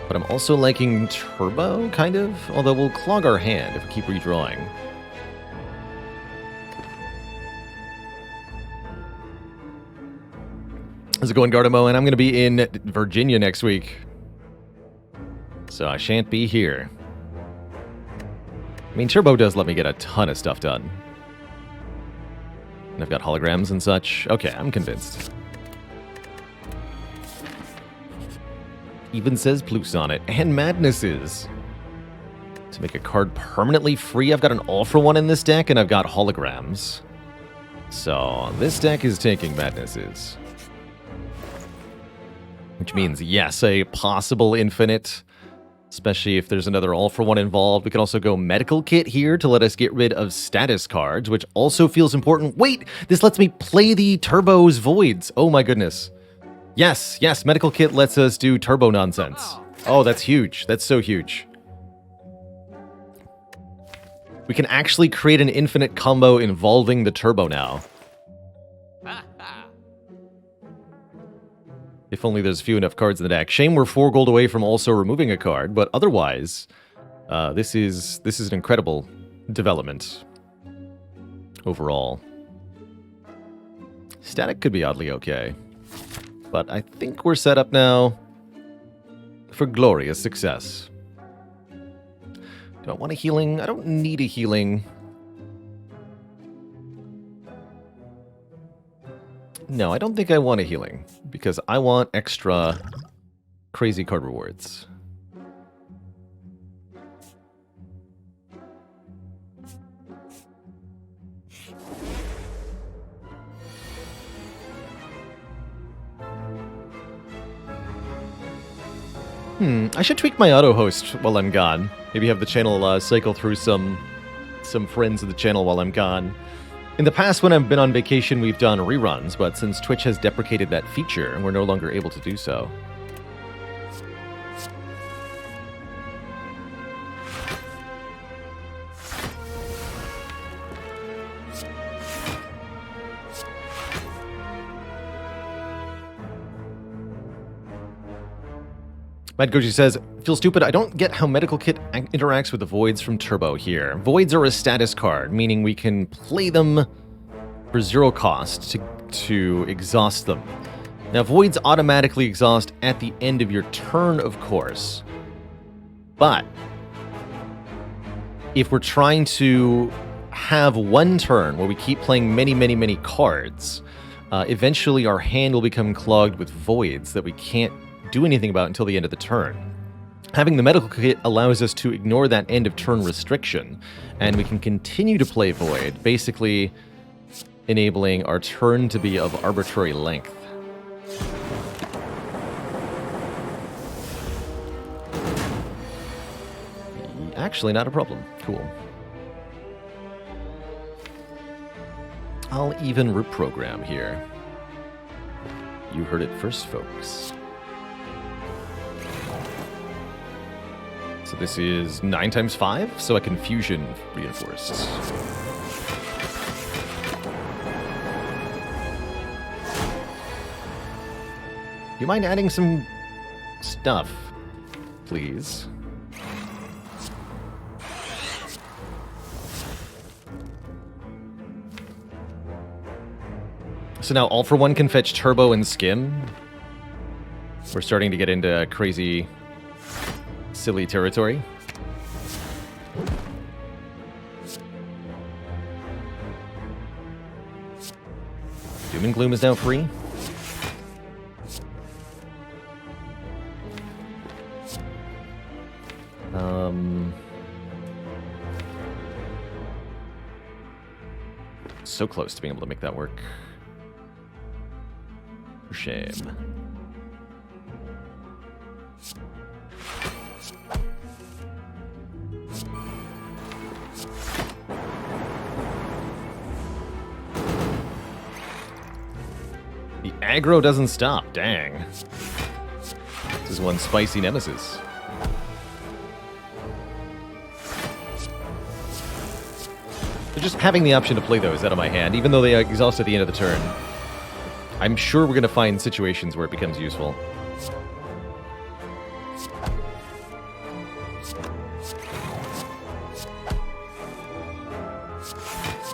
But I'm also liking Turbo, kind of. Although we'll clog our hand if we keep redrawing. How's it going, Gardemo? And I'm going to be in Virginia next week. So I shan't be here. I mean, Turbo does let me get a ton of stuff done. And I've got holograms and such. Okay, I'm convinced. Even says plus on it, and madnesses. To make a card permanently free, I've got an all-for-one in this deck, and I've got holograms. So, this deck is taking madnesses. Which means, yes, a possible infinite. Especially if there's another all-for-one involved. We can also go medical kit here to let us get rid of status cards, which also feels important. Wait! This lets me play the Turbo's Voids. Oh my goodness. Yes, yes, medical kit lets us do turbo nonsense. Oh, that's huge. That's so huge. We can actually create an infinite combo involving the turbo now. If only there's few enough cards in the deck. Shame we're 4 gold away from also removing a card, but otherwise, this is an incredible development overall. Static could be oddly okay. But I think we're set up now for glorious success. Do I want a healing? I don't need a healing. No, I don't think I want a healing, because I want extra crazy card rewards. I should tweak my auto-host while I'm gone. Maybe have the channel cycle through some friends of the channel while I'm gone. In the past, when I've been on vacation, we've done reruns, but since Twitch has deprecated that feature, we're no longer able to do so. Mad Goji says, feel stupid, I don't get how Medical Kit interacts with the Voids from Turbo here. Voids are a status card, meaning we can play them for 0 cost to exhaust them. Now, Voids automatically exhaust at the end of your turn, of course. But if we're trying to have one turn where we keep playing many cards, eventually our hand will become clogged with Voids that we can't do anything about until the end of the turn. Having the medical kit allows us to ignore that end of turn restriction, and we can continue to play Void, basically enabling our turn to be of arbitrary length. Actually, not a problem. Cool. I'll even reprogram here. You heard it first, folks. So this is 9 times 5, so a confusion reinforced. You mind adding some stuff, please? So now All for One can fetch Turbo and Skim. We're starting to get into crazy, silly territory. Doom and Gloom is now free. So close to being able to make that work. For shame. The aggro doesn't stop, dang. This is one spicy nemesis. So just having the option to play those out of my hand, even though they exhaust at the end of the turn, I'm sure we're going to find situations where it becomes useful.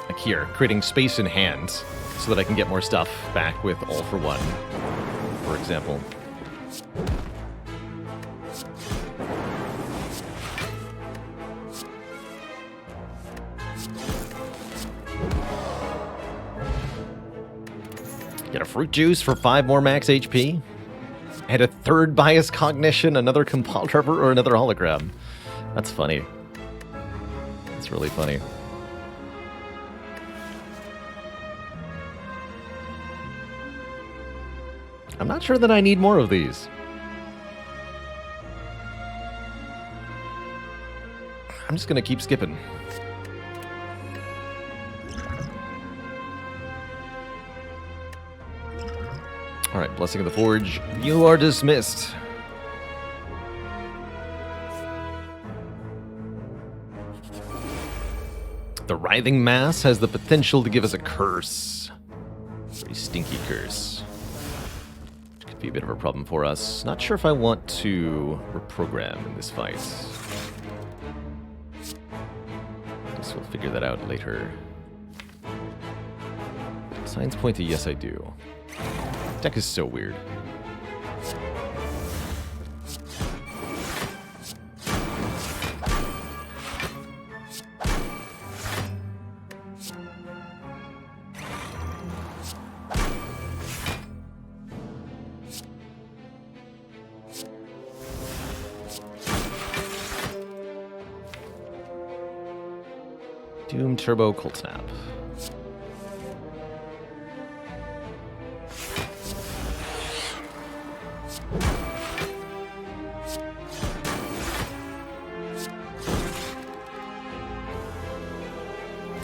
Like here, creating space in hand so that I can get more stuff back with All for One, for example. Get a fruit juice for 5 more max HP. And a third Biased Cognition, another compile driver, or another hologram. That's funny. That's really funny. I'm not sure that I need more of these. I'm just gonna keep skipping. Alright, Blessing of the Forge, you are dismissed. The Writhing Mass has the potential to give us a curse. Very stinky curse. Which could be a bit of a problem for us. Not sure if I want to reprogram in this fight. Guess we'll figure that out later. Signs point to yes, I do. Deck is so weird. Doom Turbo Cold Snap.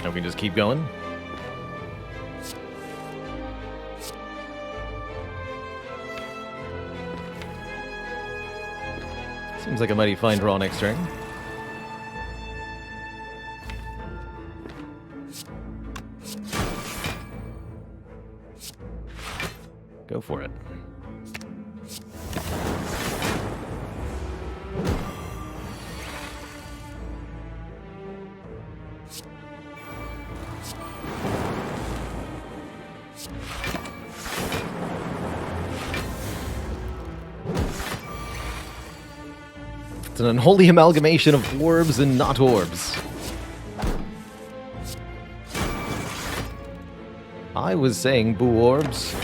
We can just keep going. Seems like a mighty fine draw next turn. Go for it. It's an unholy amalgamation of orbs and not orbs. I was saying boo orbs.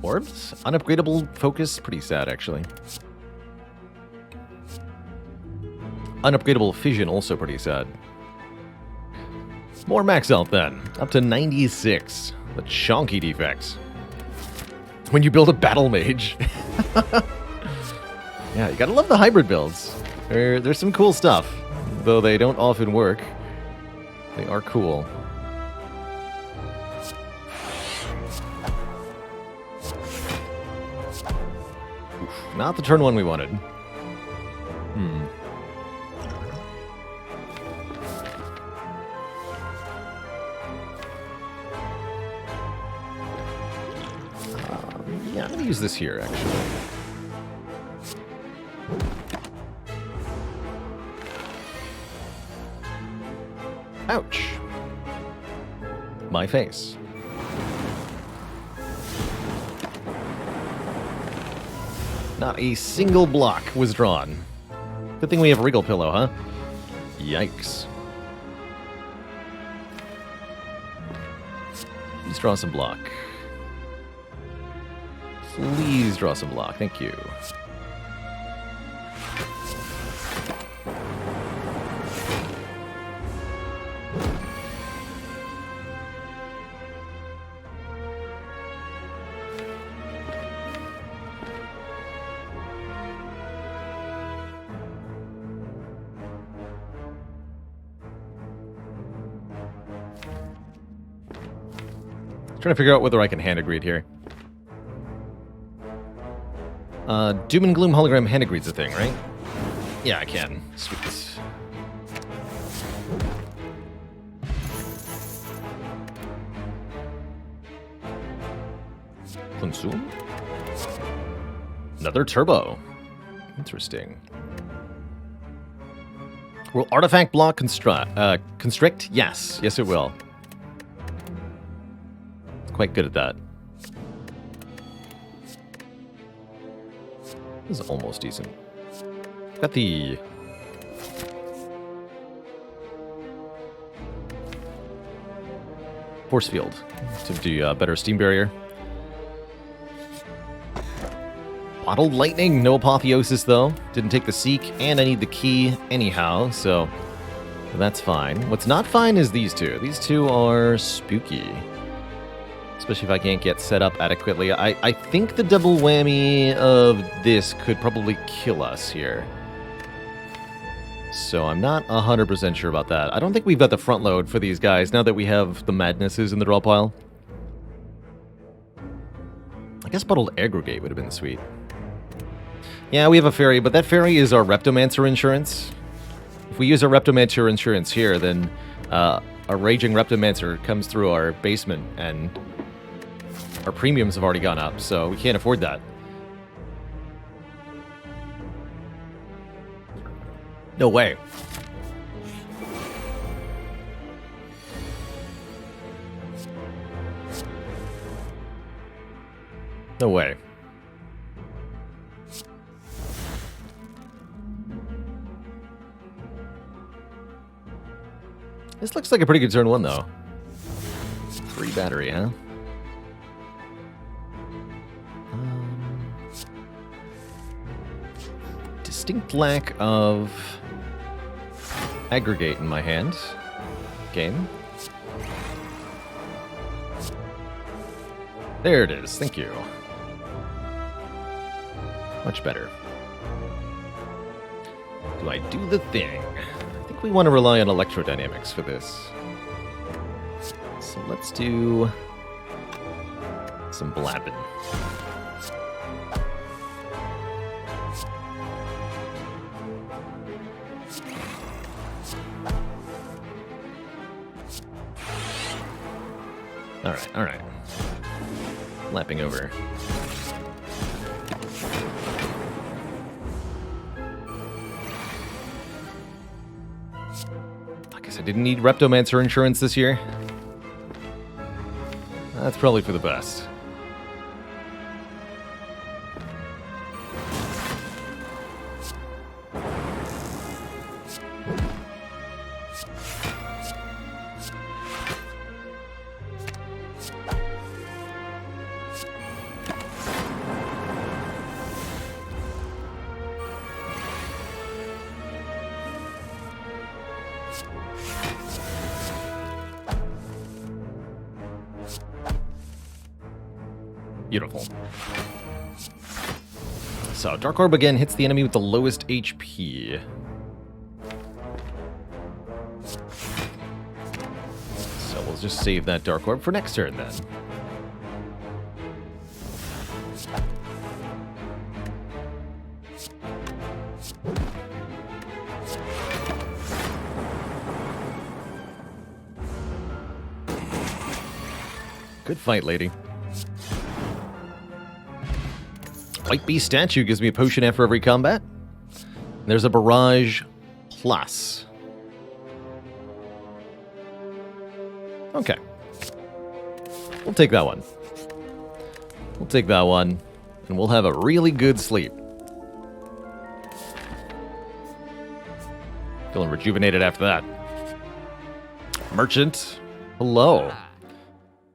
Orbs? Unupgradable focus? Pretty sad, actually. Unupgradable fission, also pretty sad. More max health then. Up to 96. The chonky defects. When you build a battle mage. Yeah, you gotta love the hybrid builds. There's some cool stuff. Though they don't often work. They are cool. Oof, not the turn one we wanted. Yeah, I'm gonna use this here, actually. Ouch. My face. Not a single block was drawn. Good thing we have a Regal Pillow, huh? Yikes. Please draw some block. Please draw some block. Thank you. Trying to figure out whether I can hand agreed here. Doom and Gloom hologram hand agreed's a thing, right? Yeah, I can. Sweet. Consume? Another turbo. Interesting. Will artifact block constrict? Yes. Yes, it will. Quite good at that. This is almost decent. Got the force field to do better steam barrier. Bottled lightning, no apotheosis though. Didn't take the seek, and I need the key anyhow, so that's fine. What's not fine is these two. These two are spooky. Especially if I can't get set up adequately. I think the double whammy of this could probably kill us here. So I'm not 100% sure about that. I don't think we've got the front load for these guys now that we have the madnesses in the draw pile. I guess bottled aggregate would have been sweet. Yeah, we have a fairy, but that fairy is our Reptomancer insurance. If we use our Reptomancer insurance here, then a Raging Reptomancer comes through our basement and our premiums have already gone up, so we can't afford that. No way. No way. This looks like a pretty good turn one, though. Free battery, huh? Distinct lack of aggregate in my hand. Game. There it is. Thank you. Much better. Do I do the thing? I think we want to rely on electrodynamics for this. So let's do some blabbing. All right. Lapping over. I guess I didn't need Reptomancer insurance this year. That's probably for the best. Beautiful. So, Dark Orb again hits the enemy with the lowest HP. So we'll just save that Dark Orb for next turn then. Good fight, lady. White Beast statue gives me a potion after every combat. There's a Barrage Plus. Okay. We'll take that one. We'll take that one, and we'll have a really good sleep. Feeling rejuvenated after that. Merchant, hello.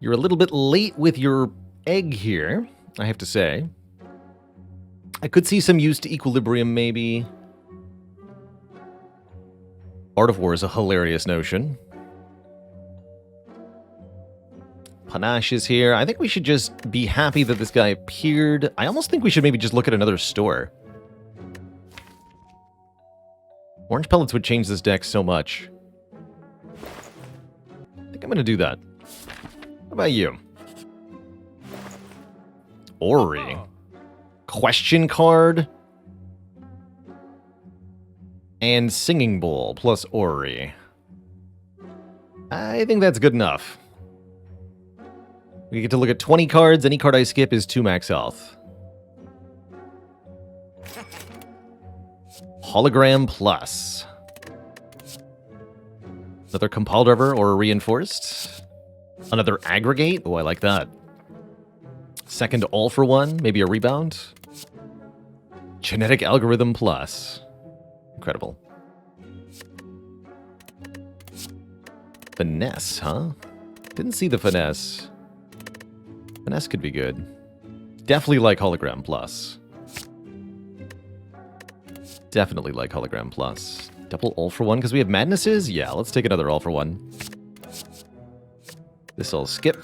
You're a little bit late with your egg here, I have to say. I could see some use to Equilibrium, maybe. Art of War is a hilarious notion. Panache is here. I think we should just be happy that this guy appeared. I almost think we should maybe just look at another store. Orange Pellets would change this deck so much. I think I'm going to do that. How about you? Ori. Question card. And Singing Bowl plus Ori. I think that's good enough. We get to look at 20 cards. Any card I skip is 2 max health. Hologram plus. Another Compile Driver or a Reinforced. Another Aggregate. Oh, I like that. Second All for One. Maybe a Rebound. Genetic Algorithm plus. Incredible. Finesse, huh? Didn't see the Finesse. Finesse could be good. Definitely like Hologram plus. Definitely like Hologram plus. Double All for One because we have Madnesses? Yeah, let's take another All for One. This I'll skip.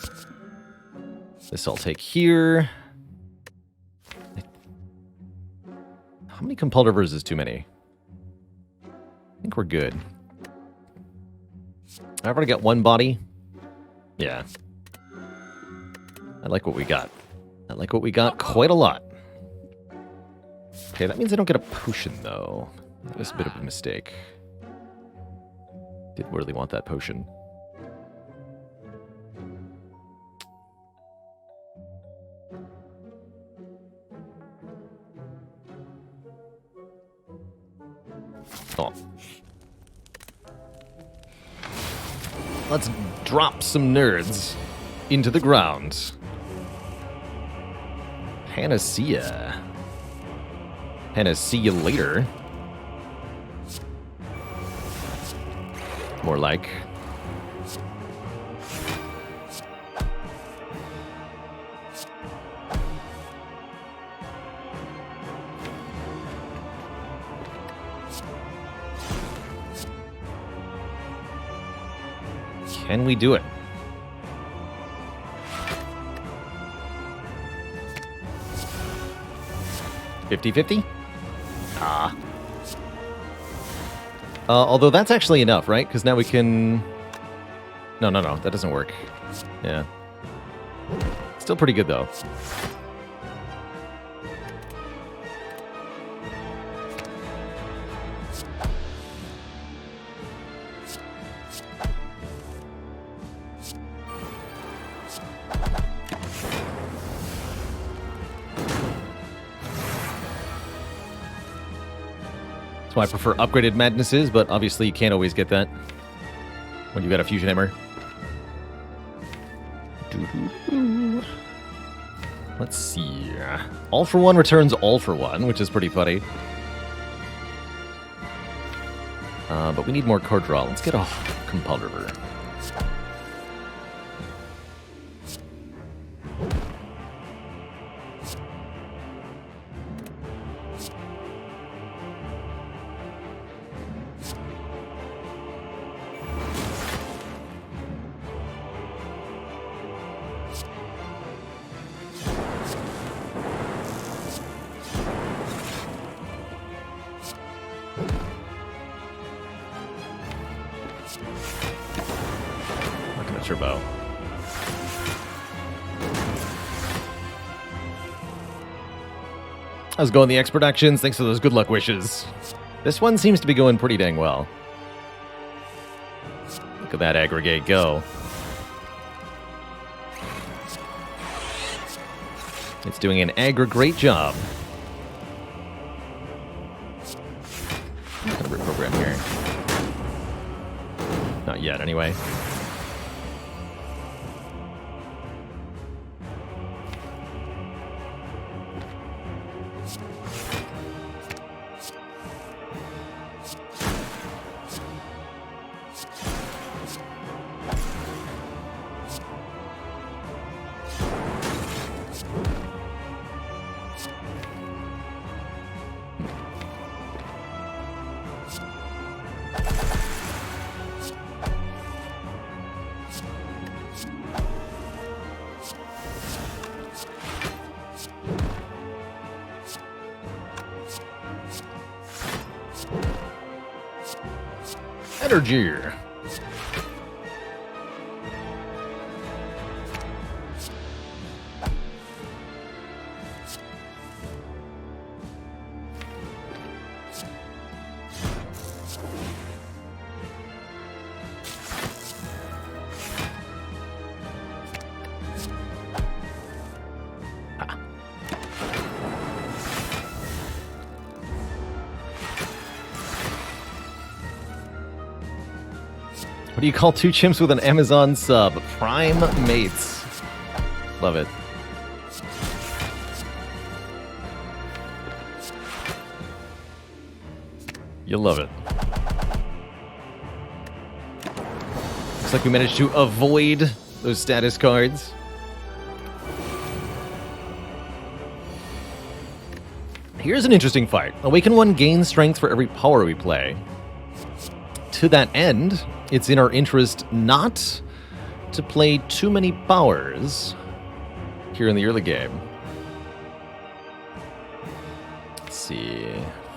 This I'll take here. How many Compile Drivers is too many? I think we're good. I've already got one body. Yeah. I like what we got. I like what we got quite a lot. Okay, that means I don't get a potion, though. That was a bit of a mistake. Didn't really want that potion. Oh. Let's drop some nerds into the ground. Panacea. Panacea later. More like. Can we do it? $50-50? Ah. Although that's actually enough, right? Because now we can... No, that doesn't work. Yeah. Still pretty good, though. That's why I prefer upgraded Madnesses, but obviously you can't always get that when you got a Fusion Hammer. Let's see. All for One returns All for One, which is pretty funny. But we need more card draw. Let's get a Compile Driver. combo. How's it going, the expert actions? Thanks for those good luck wishes. This one seems to be going pretty dang well. Look at that aggregate go. It's doing an great job. I'm not gonna reprogram here. Not yet, anyway. Energy. What do you call two chimps with an Amazon sub? Prime mates. Love it. You love it. Looks like we managed to avoid those status cards. Here's an interesting fight. Awaken 1 gains strength for every power we play. To that end, it's in our interest not to play too many powers here in the early game. Let's see.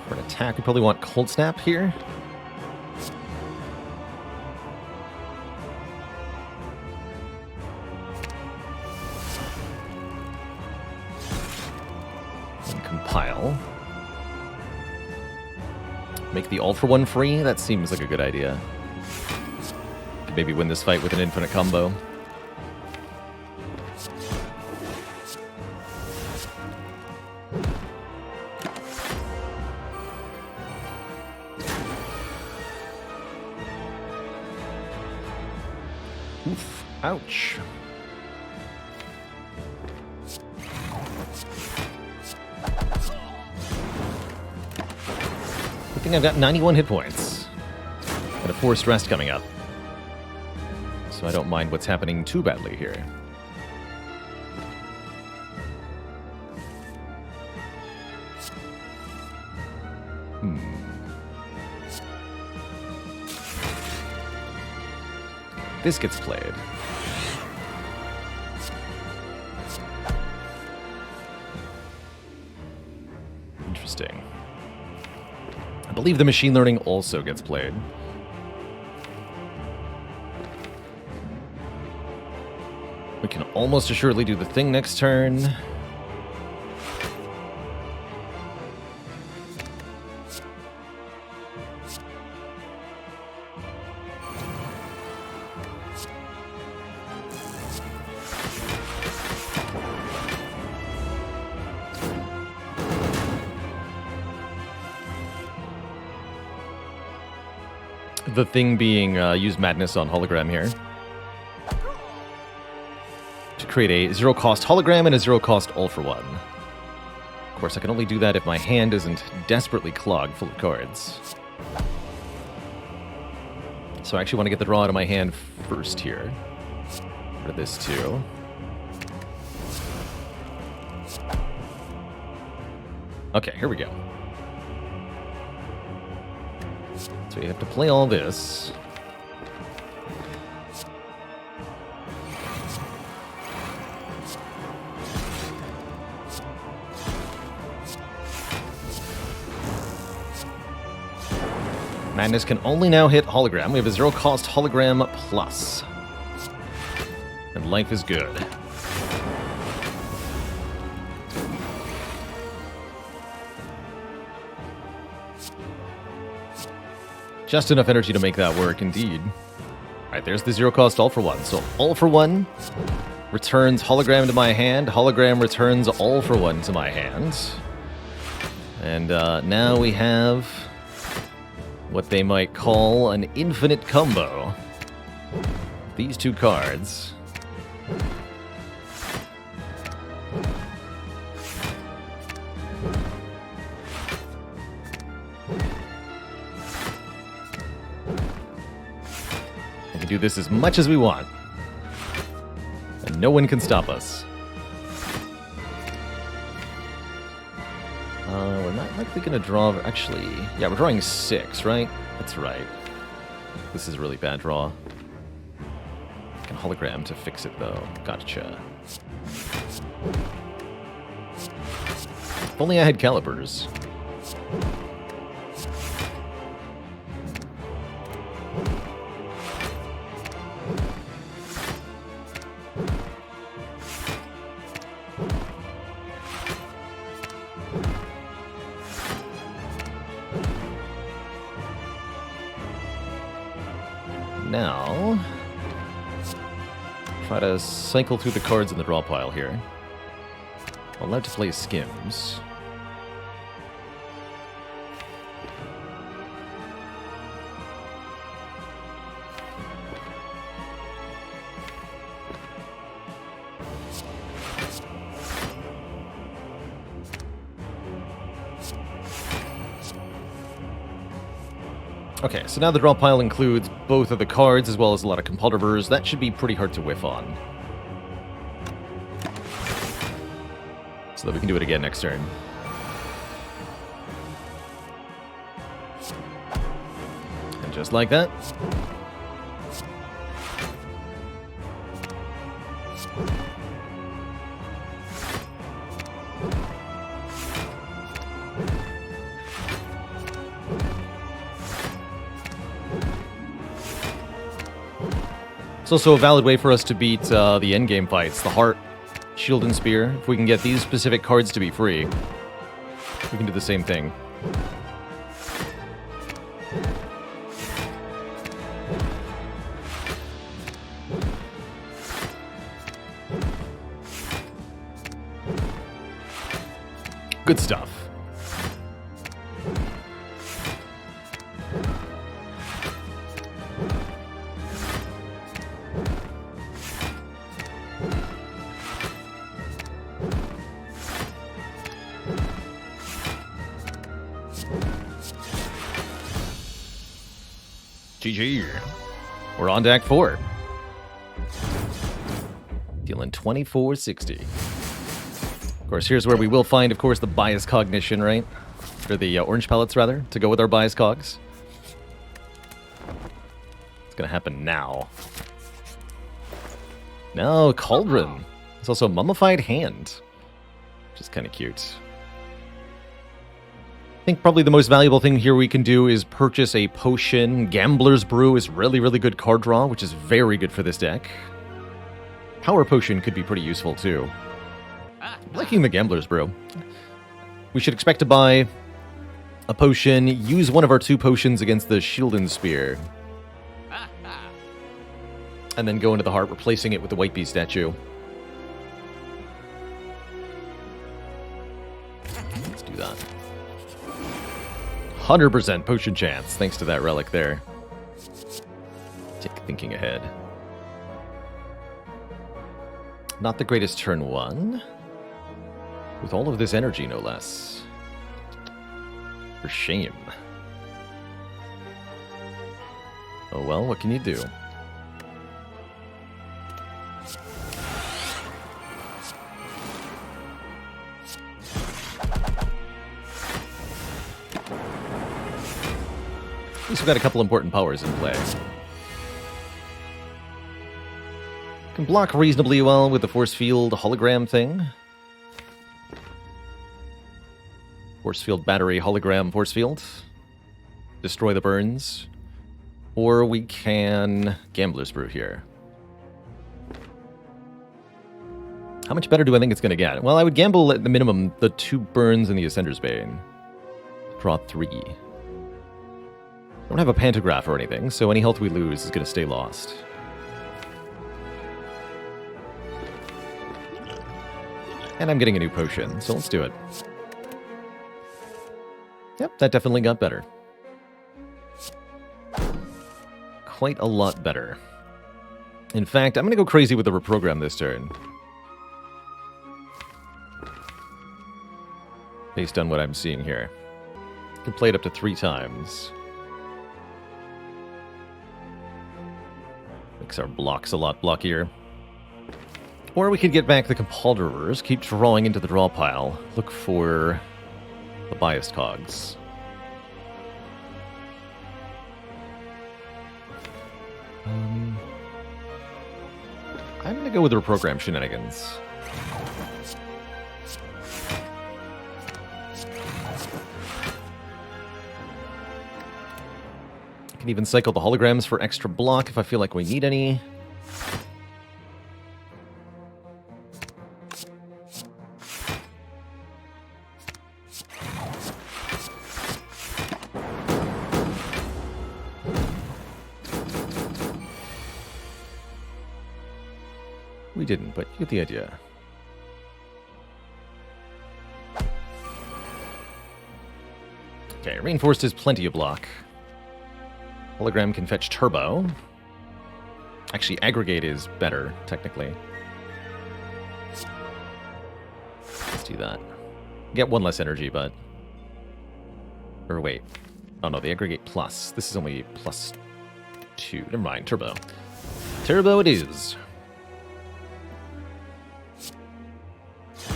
For an attack, we probably want Cold Snap here. And compile. Make the All for One free? That seems like a good idea. Could maybe win this fight with an infinite combo. Oof. Ouch. I think I've got 91 hit points. And a forced rest coming up. So I don't mind what's happening too badly here. This gets played. Interesting. I believe the machine learning also gets played. We can almost assuredly do the thing next turn. The thing being use Madness on Hologram here. To create a zero-cost hologram and a zero-cost all-for-one. Of course, I can only do that if my hand isn't desperately clogged full of cards. So I actually want to get the draw out of my hand first here. For this too. Okay, here we go. So you have to play all this. Madness can only now hit hologram. We have a zero-cost hologram plus. And life is good. Just enough energy to make that work, indeed. Alright, there's the zero cost all for one. So all for one returns hologram to my hand. Hologram returns all for one to my hand. And now we have what they might call an infinite combo. These two cards. We can do this as much as we want. And no one can stop us. We're not likely going to draw... Actually, yeah, we're drawing 6, right? That's right. This is a really bad draw. I can hologram to fix it, though. Gotcha. If only I had calipers. Now, try to cycle through the cards in the draw pile here. Allowed to play skims. Okay, so now the draw pile includes both of the cards as well as a lot of compulsivers. That should be pretty hard to whiff on. So that we can do it again next turn. And just like that. It's also a valid way for us to beat the endgame fights. The Heart, Shield, and Spear. If we can get these specific cards to be free, we can do the same thing. Good stuff. GG. We're on to Act 4. Dealing 2460. Of course, here's where we will find, of course, the Biased Cognition, right? Or the orange pellets, rather, to go with our Biased Cogs. It's gonna happen now. No, Cauldron. It's also a Mummified Hand, which is kind of cute. I think probably the most valuable thing here we can do is purchase a potion. Gambler's Brew is really, really good card draw, which is very good for this deck. Power Potion could be pretty useful, too. I'm liking the Gambler's Brew. We should expect to buy a potion, use one of our 2 potions against the Shield and Spear. And then go into the Heart, replacing it with the White Bee statue. Let's do that. 100% potion chance, thanks to that relic there. Take thinking ahead. Not the greatest turn 1. With all of this energy, no less. For shame. Oh well, what can you do? At least we've got a couple important powers in play. Can block reasonably well with the Force Field hologram thing. Force Field battery, hologram, Force Field. Destroy the burns. Or we can Gambler's Brew here. How much better do I think it's going to get? Well, I would gamble at the minimum the 2 burns in the Ascender's Bane. Draw 3. I don't have a pantograph or anything, so any health we lose is going to stay lost. And I'm getting a new potion, so let's do it. Yep, that definitely got better. Quite a lot better. In fact, I'm going to go crazy with the Reprogram this turn. Based on what I'm seeing here. I can play it up to 3 times. Makes our blocks a lot blockier. Or we could get back the Compulderers, keep drawing into the draw pile, look for the Biased Cogs. I'm going to go with the Reprogram shenanigans. I can even cycle the holograms for extra block if I feel like we need any. We didn't, but you get the idea. Okay, Reinforced is plenty of block. Hologram can fetch Turbo. Actually, Aggregate is better, technically. Let's do that. Get 1 less energy, but... Or wait. Oh no, the Aggregate plus. This is only plus 2. Never mind, Turbo. Turbo it is.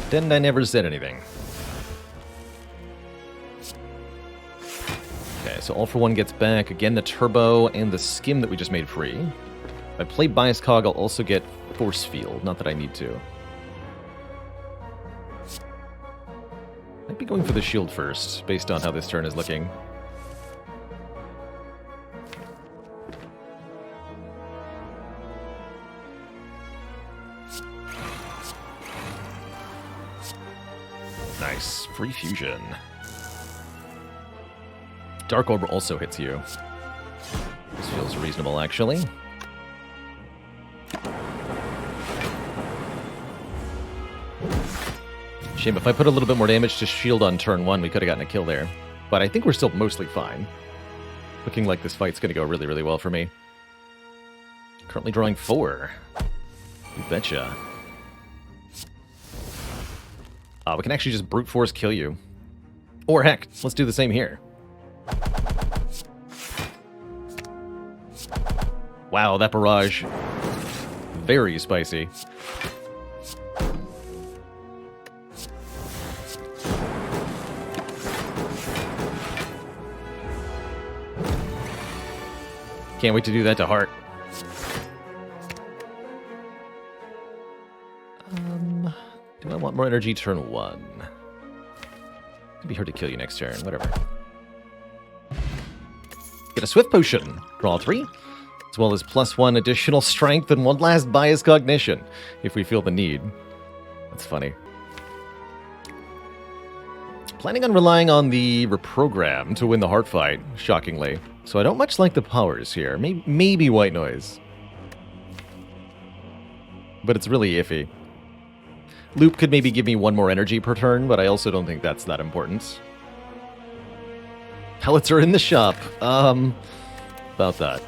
Then I never said anything. Okay, so All for One gets back. Again, the Turbo and the Skim that we just made free. If I play Biased Cog, I'll also get Force Field. Not that I need to. Might be going for the shield first, based on how this turn is looking. Nice. Free fusion. Dark Orb also hits you. This feels reasonable, actually. Shame, if I put a little bit more damage to shield on turn 1, we could have gotten a kill there. But I think we're still mostly fine. Looking like this fight's going to go really, really well for me. Currently drawing 4. You betcha. We can actually just brute force kill you. Or heck, let's do the same here. Wow, that barrage. Very spicy. Can't wait to do that to Heart. Do I want more energy turn 1? Could be hard to kill you next turn, whatever. Get a Swift Potion. Draw 3. As well as +1 additional strength and 1 last Biased Cognition, if we feel the need. That's funny. Planning on relying on the Reprogram to win the Heart fight, shockingly. So I don't much like the powers here. Maybe White Noise. But it's really iffy. Loop could maybe give me 1 more energy per turn, but I also don't think that's that important. Pellets are in the shop. About that.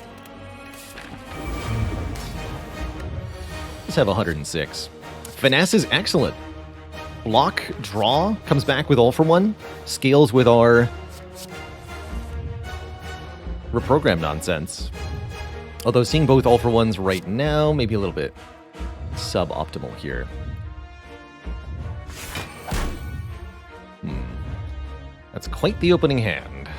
Let's have 106. Finesse is excellent. Block, draw, comes back with All for One. Scales with our Reprogram nonsense. Although seeing both All for Ones right now, maybe a little bit suboptimal here. That's quite the opening hand.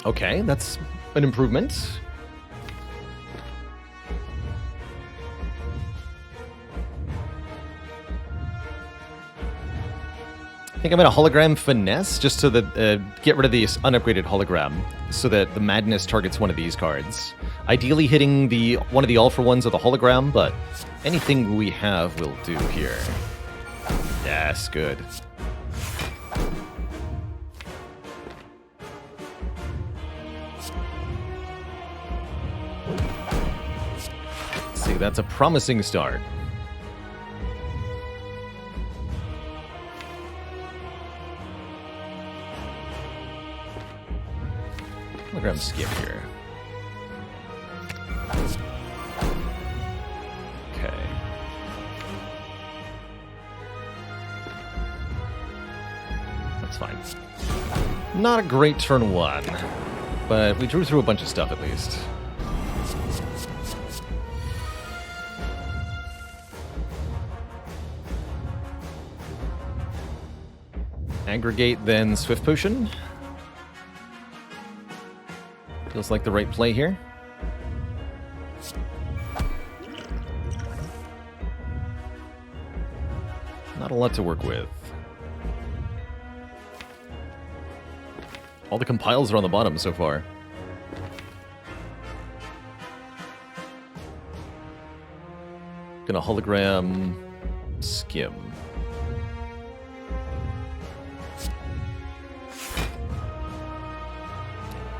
Okay, that's an improvement. I think I'm going to hologram finesse just so that get rid of the unupgraded hologram so that the madness targets one of these cards. Ideally hitting one of the all-for-ones of the hologram, but anything we have will do here. Yes, good. Let's see, that's a promising start. Hologram skip here. Okay. That's fine. Not a great turn one, but we drew through a bunch of stuff at least. Aggregate, then Swift Potion. Feels like the right play here. Not a lot to work with. All the compiles are on the bottom so far. Gonna hologram skim.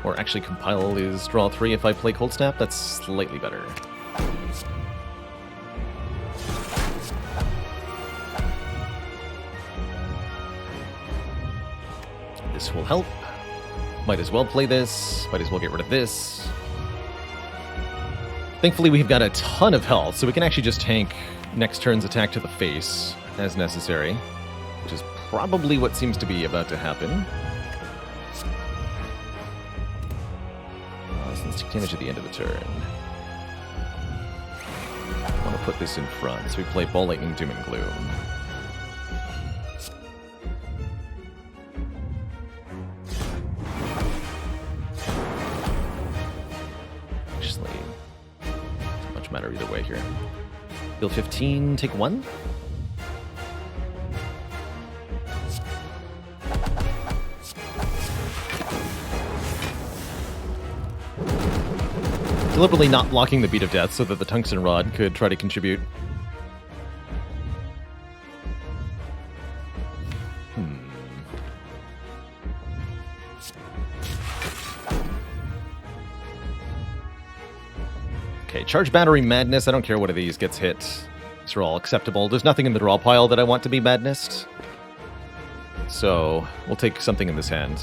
Or actually compile is draw 3 if I play Cold Snap. That's slightly better. This will help. Might as well play this. Might as well get rid of this. Thankfully, we've got a ton of health, so we can actually just tank next turn's attack to the face as necessary, which is probably what seems to be about to happen. Let's take damage at the end of the turn. I want to put this in front, so we play Ball, Lightning, Doom, and Gloom. Actually, doesn't much matter either way here. Deal 15, take 1. Deliberately not blocking the Beat of Death so that the Tungsten Rod could try to contribute. Okay, Charge Battery Madness. I don't care what of these gets hit. These are all acceptable. There's nothing in the draw pile that I want to be madnessed. So, we'll take something in this hand.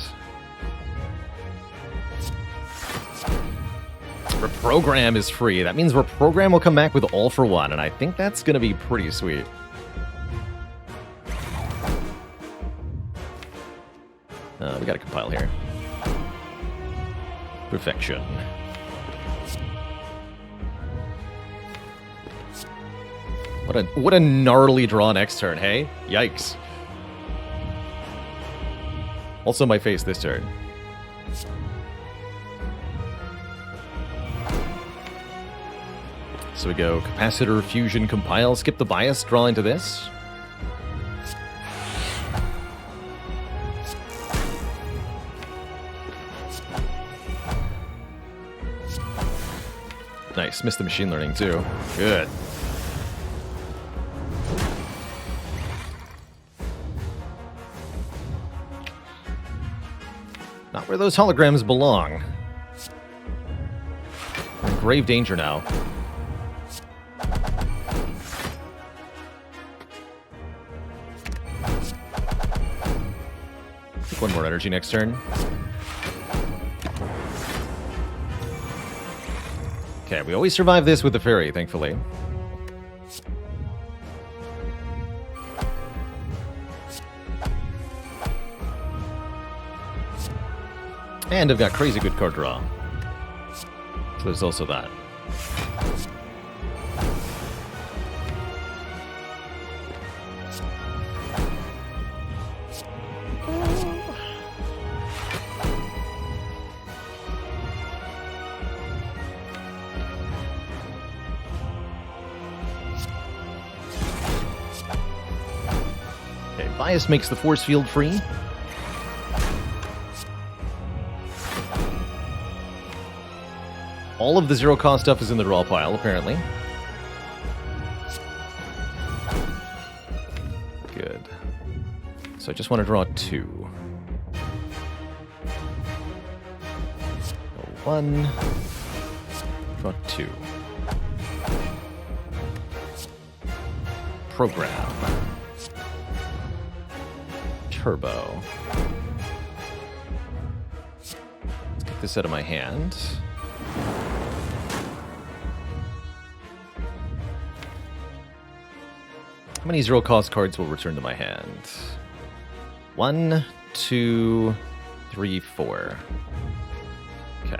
Reprogram is free. That means Reprogram will come back with all for one, and I think that's going to be pretty sweet. We got to compile here. Perfection. What a gnarly draw next turn, hey? Yikes. Also my face this turn. So we go Capacitor, Fusion, Compile, skip the bias, draw into this. Nice, missed the machine learning too. Good. Not where those holograms belong. We're in grave danger now. Take one more energy next turn. Okay, we always survive this with the fairy, thankfully. And I've got crazy good card draw. So there's also that. Okay, Bias makes the force field free. all of the zero-cost stuff is in the draw pile, apparently. Good. So I just want to draw 2. Go 1. Draw 2. Program. Turbo. Let's get this out of my hand. How many zero-cost cards will return to my hand? 1, 2, 3, 4. Okay.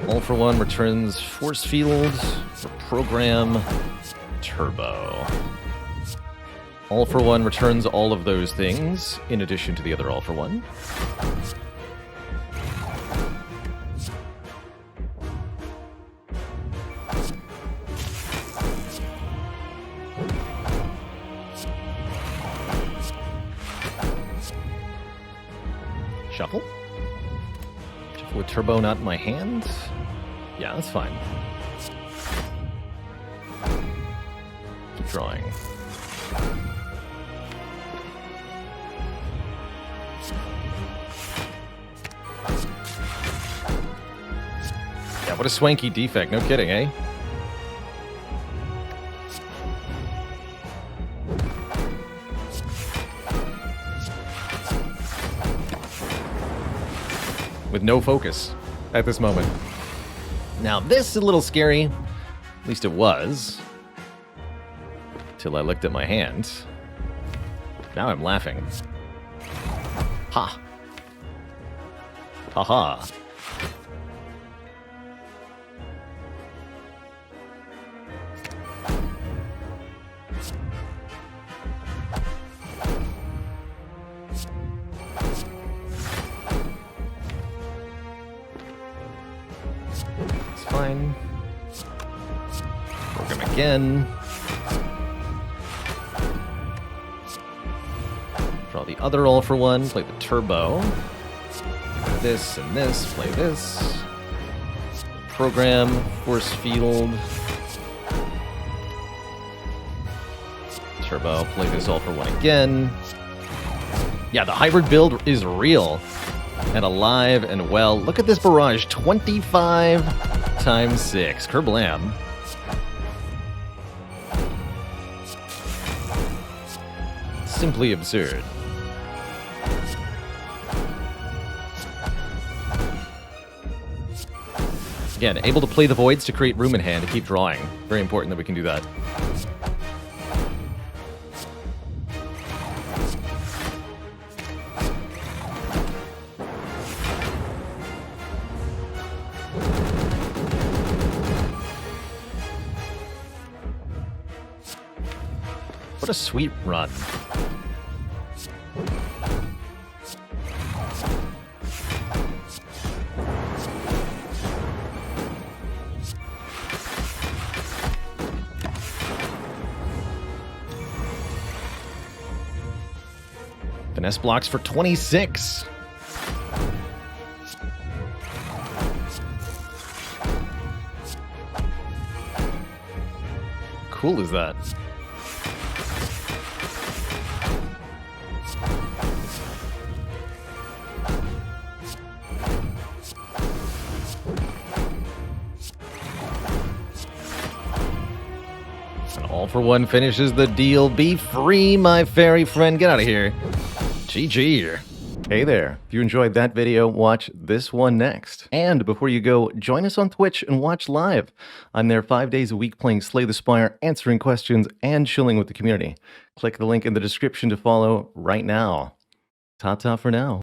All for One returns Force Field, Reprogram, Turbo. All for One returns all of those things, in addition to the other All for One. Shuffle. Shuffle with Turbo not in my hand. Yeah, that's fine. Keep drawing. Yeah, what a swanky defect. No kidding, eh? With no focus at this moment. Now, this is a little scary. At least it was. Till I looked at my hand. Now I'm laughing. Ha. Ha ha. Fine. Program again. Draw the other All for One. Play the Turbo. This and this. Play this. Program. Force Field. Turbo. Play this All for One again. Yeah, the hybrid build is real and alive and well. Look at this barrage. 25 times 6. Kerblam. Simply absurd. Again, able to play the voids to create room in hand to keep drawing. Very important that we can do that. What a sweet run. Finesse blocks for 26. Cool is that? All for One finishes the deal. Be free, my fairy friend. Get out of here. GG. Hey there. If you enjoyed that video, watch this one next. And before you go, join us on Twitch and watch live. I'm there 5 days a week playing Slay the Spire, answering questions, and chilling with the community. Click the link in the description to follow right now. Ta-ta for now.